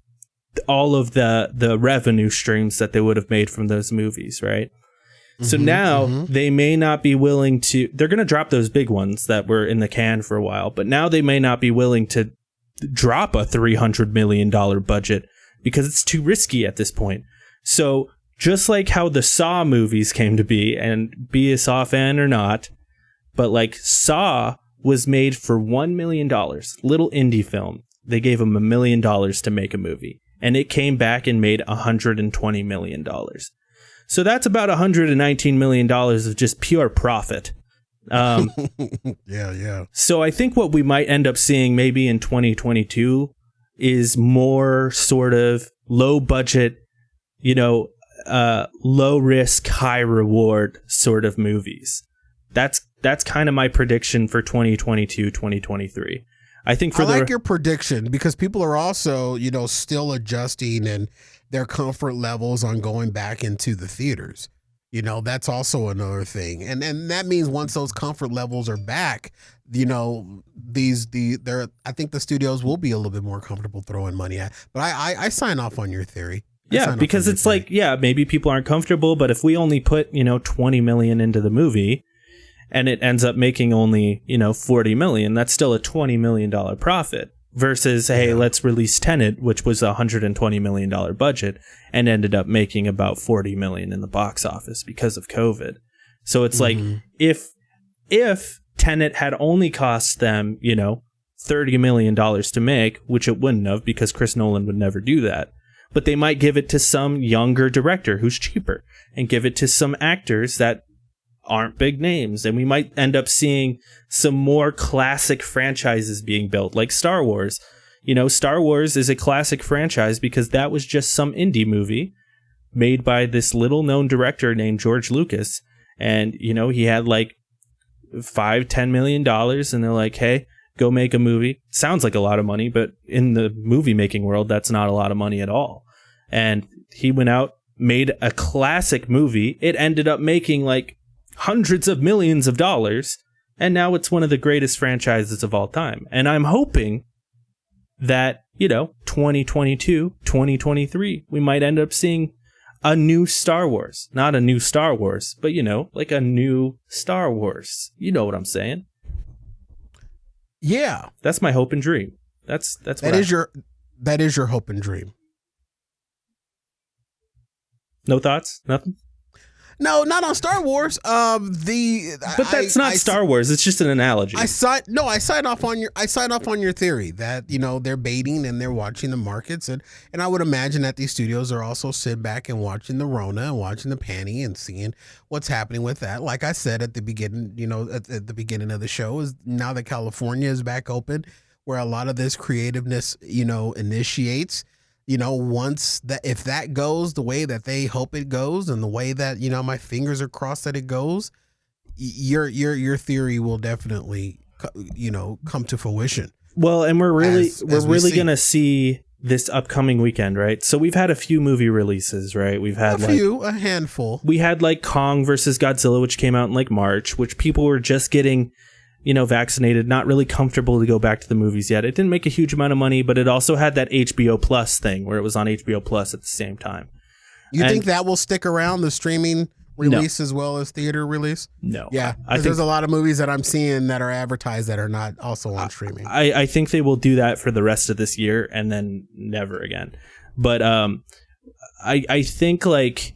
all of the revenue streams that they would have made from those movies, right? So now they may not be willing to, they're going to drop those big ones that were in the can for a while, but now they may not be willing to drop a $300 million budget because it's too risky at this point. So just like how the Saw movies came to be, and be a Saw fan or not, but like Saw was made for $1 million, little indie film. They gave them $1 million to make a movie, and it came back and made $120 million. So that's about $119 million of just pure profit. Yeah. So I think what we might end up seeing maybe in 2022 is more sort of low budget, low risk, high reward sort of movies. That's kind of my prediction for 2022, 2023. I think I like your prediction, because people are also, still adjusting and their comfort levels on going back into the theaters. That's also another thing. And that means once those comfort levels are back, I think the studios will be a little bit more comfortable throwing money at. But I sign off on your theory. Yeah, because it's like, maybe people aren't comfortable, but if we only put, $20 million into the movie and it ends up making only, $40 million, that's still a $20 million profit. Versus, hey, let's release Tenet, which was a $120 million budget and ended up making about $40 million in the box office because of COVID. So it's like, if Tenet had only cost them, $30 million to make, which it wouldn't have, because Chris Nolan would never do that, but they might give it to some younger director who's cheaper and give it to some actors that aren't big names, and we might end up seeing some more classic franchises being built, like Star Wars. Star Wars is a classic franchise because that was just some indie movie made by this little known director named George Lucas, and he had like $5-10 million, and they're like, hey, go make a movie. Sounds like a lot of money, but in the movie making world, that's not a lot of money at all. And he went out, made a classic movie. It ended up making like hundreds of millions of dollars, and now it's one of the greatest franchises of all time. And I'm hoping that, 2022, 2023, we might end up seeing a new Star Wars. Not a new Star Wars, but, like a new Star Wars. You know what I'm saying? Yeah. That's my hope and dream. That is your hope and dream. No thoughts? Nothing? No, not on Star Wars. But that's not Star Wars. It's just an analogy. I sign off on your theory that they're baiting and they're watching the markets, and I would imagine that these studios are also sitting back and watching the Rona and watching the panty and seeing what's happening with that. Like I said at the beginning, at the beginning of the show, is now that California is back open, where a lot of this creativeness initiates. If that goes the way that they hope it goes, and the way that, my fingers are crossed that it goes, your theory will definitely, come to fruition. Well, and we're really going to see this upcoming weekend, right? So we've had a few movie releases, right? We've had a handful. We had like Kong versus Godzilla, which came out in like March, which people were just getting vaccinated, not really comfortable to go back to the movies yet. It didn't make a huge amount of money, but it also had that HBO Plus thing where it was on HBO Plus at the same time. You think that will stick around, the streaming release as well as theater release? No. Yeah, because there's a lot of movies that I'm seeing that are advertised that are not also on streaming. I think they will do that for the rest of this year and then never again. But I think like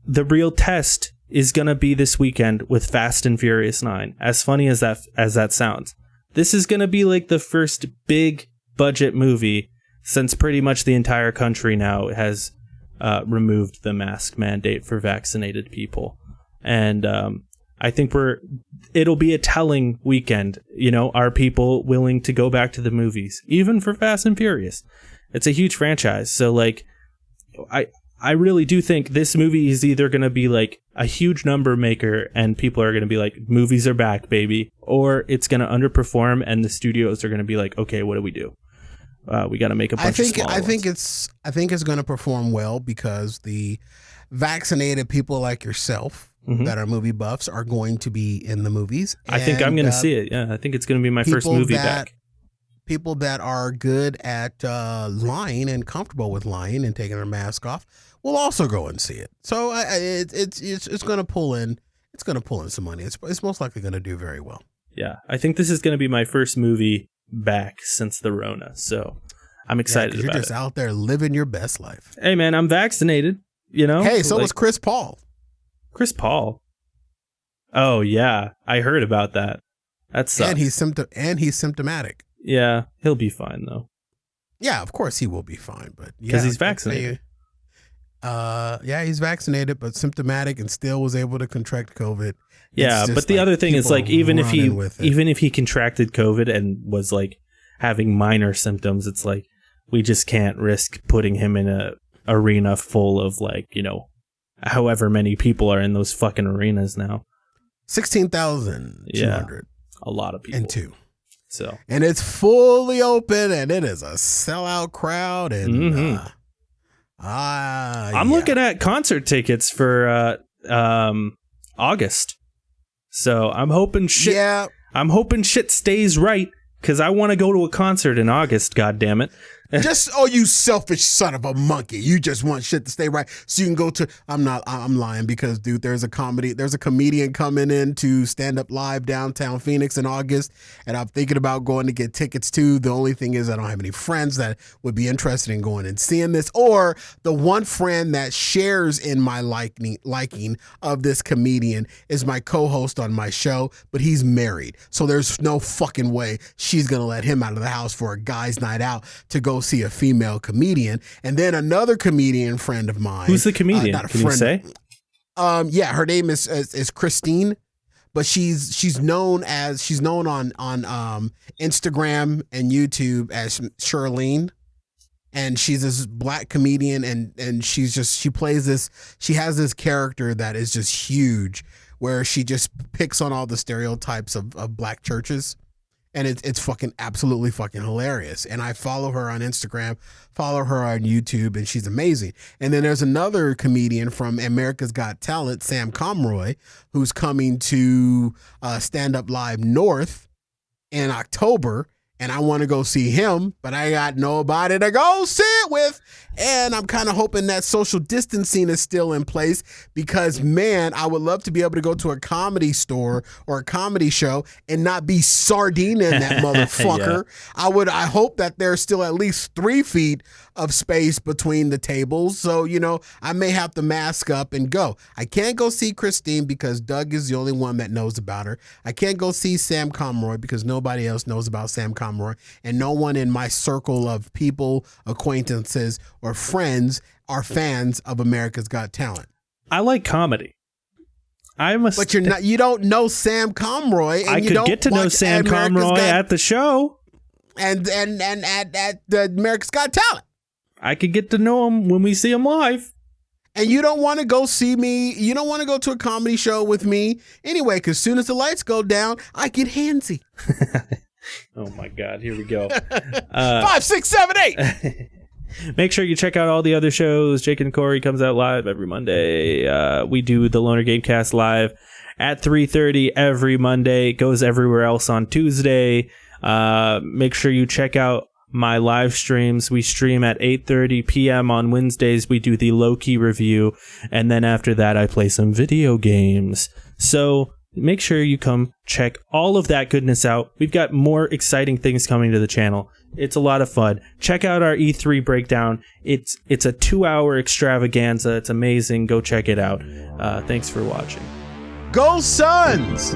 the real test is going to be this weekend with Fast and Furious 9. As funny as that sounds. This is going to be like the first big budget movie since pretty much the entire country now has removed the mask mandate for vaccinated people. And I think it'll be a telling weekend. Are people willing to go back to the movies, even for Fast and Furious? It's a huge franchise. So like, I really do think this movie is either going to be like a huge number maker and people are going to be like, movies are back, baby, or it's going to underperform and the studios are going to be like, okay, what do? We got to make a bunch of small ones. I think it's going to perform well because the vaccinated people like yourself that are movie buffs are going to be in the movies. I think I'm going to see it. Yeah, I think it's going to be my first movie back. People that are good at lying and comfortable with lying and taking their mask off will also go and see it. So it's going to pull in. It's going to pull in some money. It's most likely going to do very well. Yeah, I think this is going to be my first movie back since the Rona. So I'm excited about it. You're just out there living your best life. Hey, man, I'm vaccinated. You know. Hey, so was Chris Paul. Chris Paul. Oh yeah, I heard about that. That sucks. And he's symptomatic. Yeah, he'll be fine though. Yeah, of course he will be fine, but because he's vaccinated. He's vaccinated, but symptomatic and still was able to contract COVID. Yeah, but the other thing is like even if he contracted COVID and was like having minor symptoms, it's like we just can't risk putting him in a arena full of like, you know, however many people are in those fucking arenas now. 16,200. Yeah, a lot of people. And two. So. And it's fully open and it is a sellout crowd. And I'm looking at concert tickets for August. So I'm hoping shit stays right because I want to go to a concert in August, God damn it. You selfish son of a monkey. You just want shit to stay right so you can go to, I'm lying because dude, there's a comedian coming in to stand up live downtown Phoenix in August and I'm thinking about going to get tickets too. The only thing is I don't have any friends that would be interested in going and seeing this, or the one friend that shares in my liking of this comedian is my co-host on my show, but he's married. So there's no fucking way she's going to let him out of the house for a guy's night out to go see a female comedian. And then another comedian friend of mine. Who's the comedian? Can you say? Her name is Christine, but she's known on Instagram and YouTube as Charlene. And she's this black comedian and she has this character that is just huge where she just picks on all the stereotypes of black churches. And it's fucking absolutely fucking hilarious. And I follow her on Instagram, follow her on YouTube, and she's amazing. And then there's another comedian from America's Got Talent, Sam Comroy, who's coming to Stand Up Live North in October. And I want to go see him, but I got nobody to go see it with. And I'm kind of hoping that social distancing is still in place because, man, I would love to be able to go to a comedy store or a comedy show and not be sardining that motherfucker. Yeah. I hope that there's still at least 3 feet of space between the tables. So, you know, I may have to mask up and go. I can't go see Christine because Doug is the only one that knows about her. I can't go see Sam Comroy because nobody else knows about Sam Comroy. And no one in my circle of people, acquaintances, or friends are fans of America's Got Talent. I like comedy. But you don't know Sam Comroy. And I could get to know Sam Comroy at the show. And at the America's Got Talent. I could get to know him when we see him live. And you don't want to go see me. You don't want to go to a comedy show with me anyway, because as soon as the lights go down, I get handsy. Oh, my God. Here we go. 5, 6, 7, 8. Make sure you check out all the other shows. Jake and Cory comes out live every Monday. We do the Loner Gamecast live at 3:30 every Monday. It goes everywhere else on Tuesday. Make sure you check out my live streams. We stream at 8:30 p.m. on Wednesdays. We do the Loki review. And then after that, I play some video games. So make sure you come check all of that goodness out. We've got more exciting things coming to the channel. It's a lot of fun. Check out our E3 breakdown. It's a 2-hour extravaganza. It's amazing. Go check it out. Thanks for watching. Go Suns!